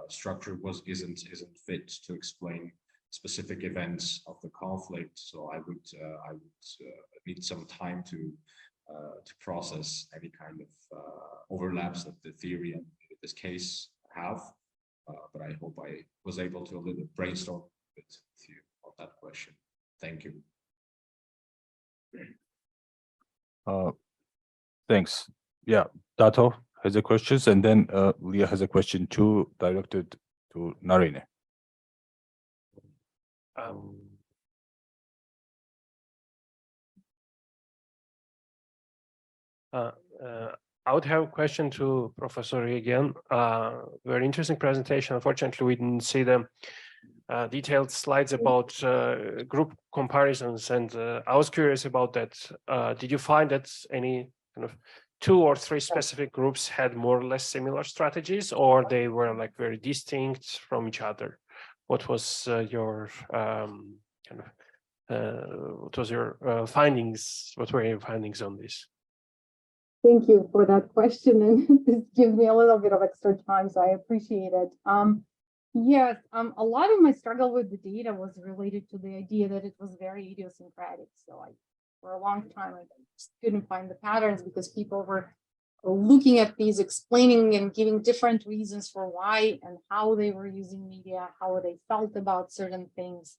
structure isn't fit to explain specific events of the conflict. So I would need some time to process any kind of overlaps that the theory and this case have. But I hope I was able to a little bit brainstorm with you on that question. Thank you. Thanks. Yeah, Dato has a question, and then Leah has a question too, directed to Narine. I would have a question to Professor Yegiyan. Very interesting presentation. Unfortunately, we didn't see the detailed slides about group comparisons, and I was curious about that. Did you find that any kind of two or three specific groups had more or less similar strategies, or they were like very distinct from each other? What was your what was your findings? What were your findings on this? Thank you for that question, and this gives me a little bit of extra time, so I appreciate it. Yes, a lot of my struggle with the data was related to the idea that it was very idiosyncratic. So for a long time, I just couldn't find the patterns because people were looking at these, explaining and giving different reasons for why and how they were using media, how they felt about certain things.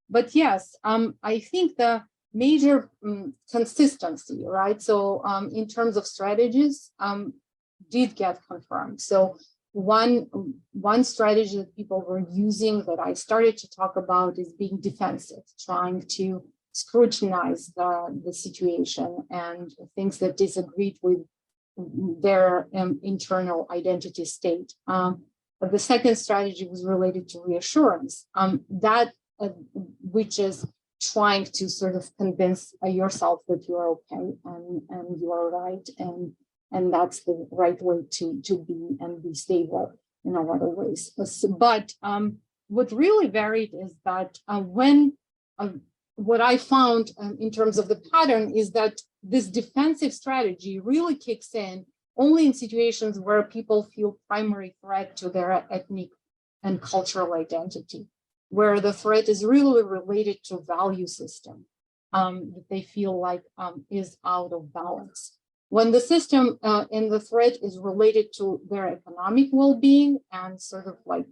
But yes, I think the major consistency, right? So in terms of strategies, did get confirmed. So one strategy that people were using that I started to talk about is being defensive, trying to scrutinize the situation and things that disagreed with their internal identity state. But the second strategy was related to reassurance, which is trying to sort of convince yourself that you are okay and you are right, and that's the right way to be and be stable in a lot of ways. But what really varied is that what I found in terms of the pattern is that this defensive strategy really kicks in only in situations where people feel primary threat to their ethnic and cultural identity, where the threat is really related to value system that they feel like is out of balance. When the system and the threat is related to their economic well-being and sort of like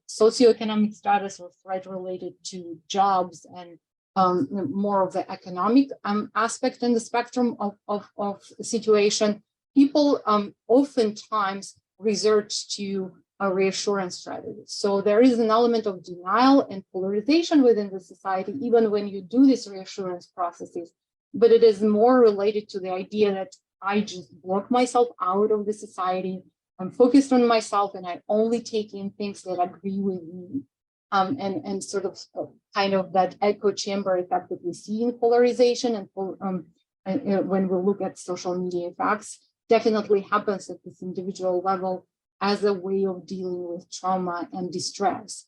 socioeconomic status or threat related to jobs and more of the economic aspect in the spectrum of the situation, people oftentimes resort to a reassurance strategy. So there is an element of denial and polarization within the society, even when you do these reassurance processes, but it is more related to the idea that I just block myself out of the society. I'm focused on myself and I only take in things that agree with me. And sort of kind of that echo chamber effect that we see in polarization and when we look at social media effects definitely happens at this individual level as a way of dealing with trauma and distress.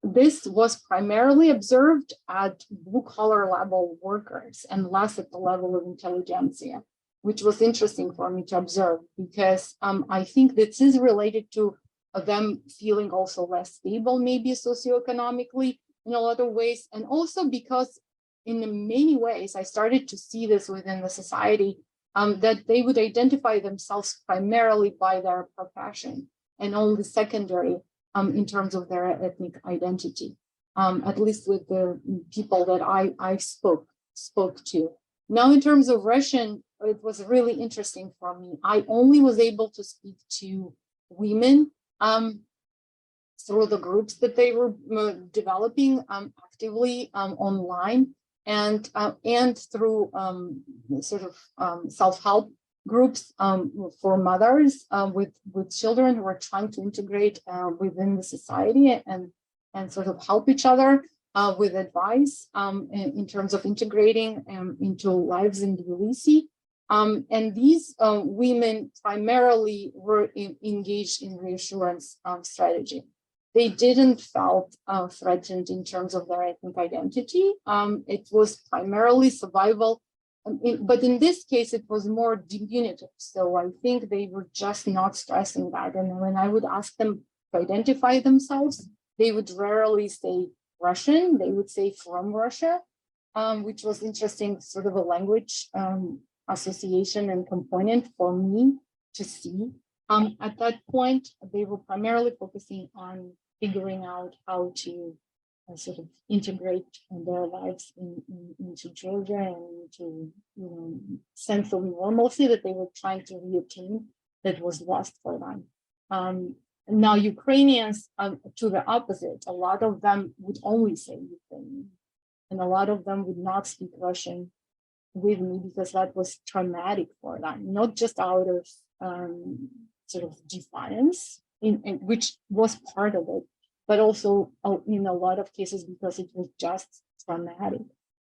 This was primarily observed at blue-collar level workers and less at the level of intelligentsia, which was interesting for me to observe because I think this is related to them feeling also less stable, maybe socioeconomically in a lot of ways, and also because in many ways I started to see this within the society that they would identify themselves primarily by their profession and only secondary in terms of their ethnic identity, at least with the people that I spoke to. Now, in terms of Russian, it was really interesting for me. I only was able to speak to women through the groups that they were developing actively online and through sort of self-help groups for mothers with children who are trying to integrate within the society and sort of help each other with advice in terms of integrating into lives in Tbilisi. And these women primarily were engaged in reassurance strategy. They didn't felt threatened in terms of their ethnic identity. It was primarily survival, but in this case, it was more diminutive. So I think they were just not stressing that. And when I would ask them to identify themselves, they would rarely say Russian. They would say from Russia, which was interesting, sort of a language association and component for me to see. At that point, they were primarily focusing on figuring out how to sort of integrate their lives into Georgia and into sense of normalcy that they were trying to reattain that was lost for them. Now, Ukrainians, to the opposite, a lot of them would only say Ukrainian, and a lot of them would not speak Russian with me because that was traumatic for them, not just out of sort of defiance, which was part of it, but also in a lot of cases because it was just traumatic.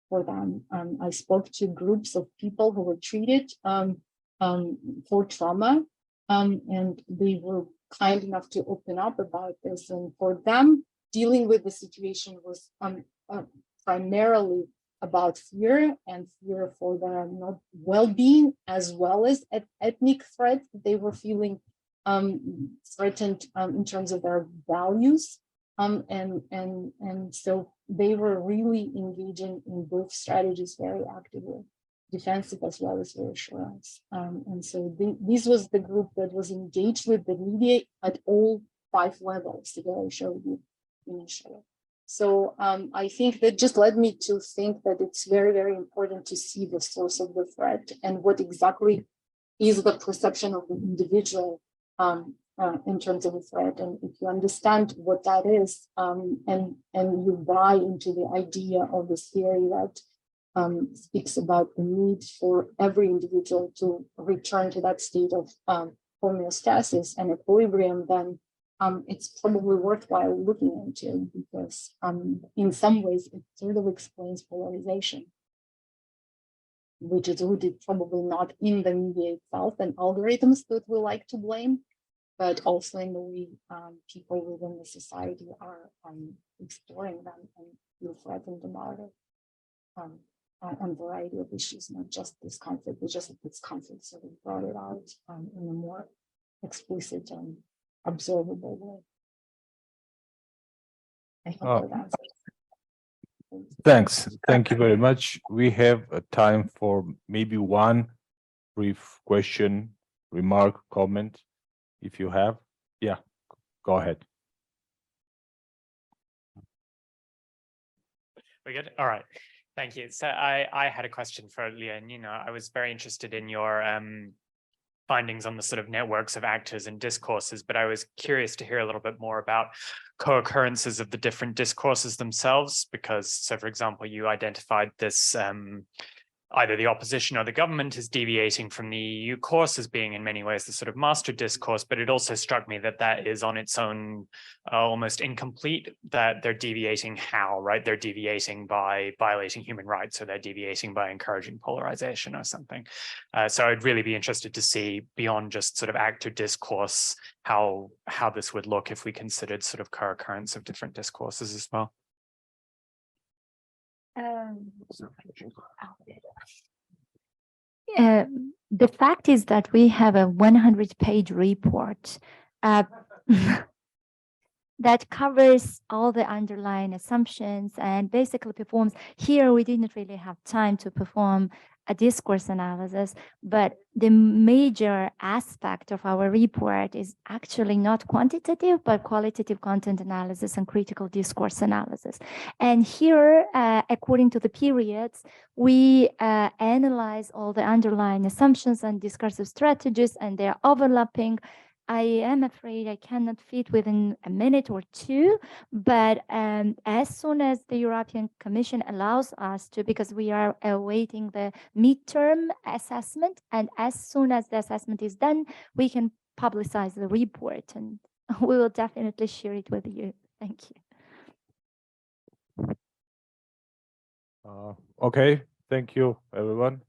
for them. I spoke to groups of people who were treated for trauma, and they were kind enough to open up about this. And for them, dealing with the situation was primarily about fear, and fear for their well-being, as well as ethnic threat. They were feeling threatened in terms of their values. And so they were really engaging in both strategies very actively, defensive as well as reassurance. And so this was the group that was engaged with the media at all 5 levels that I showed you initially. So I think that just led me to think that it's very, very important to see the source of the threat and what exactly is the perception of the individual in terms of a threat. And if you understand what that is, and you buy into the idea of this theory that speaks about the need for every individual to return to that state of homeostasis and equilibrium, then it's probably worthwhile looking into, because in some ways it sort of explains polarization, which is rooted probably not in the media itself and algorithms that we like to blame, but also in the way people within the society are exploring them and feel threatened about it on a variety of issues, not just this conflict, but just this conflict sort of brought it out in a more explicit and observable way. I hope that answers. Thanks. Thank you very much. We have a time for maybe one brief question, remark, comment, if you have. Yeah, go ahead. We good? All right. Thank you. So I had a question for Ilia and Nino. I was very interested in your findings on the sort of networks of actors and discourses, but I was curious to hear a little bit more about co-occurrences of the different discourses themselves, because, so for example, you identified this, either the opposition or the government is deviating from the EU course as being in many ways the sort of master discourse, but it also struck me that that is on its own almost incomplete, that they're deviating how, right? They're deviating by violating human rights, or they're deviating by encouraging polarization or something. So I'd really be interested to see beyond just sort of actor discourse, how this would look if we considered sort of co-occurrence of different discourses as well. The fact is that we have a 100-page report that covers all the underlying assumptions and basically performs. Here, we didn't really have time to perform a discourse analysis, but the major aspect of our report is actually not quantitative, but qualitative content analysis and critical discourse analysis. And here, according to the periods, we analyze all the underlying assumptions and discursive strategies, and they're overlapping. I am afraid I cannot fit within a minute or two, but as soon as the European Commission allows us to, because we are awaiting the midterm assessment, and as soon as the assessment is done, we can publicize the report, and we will definitely share it with you. Thank you. Okay, thank you, everyone.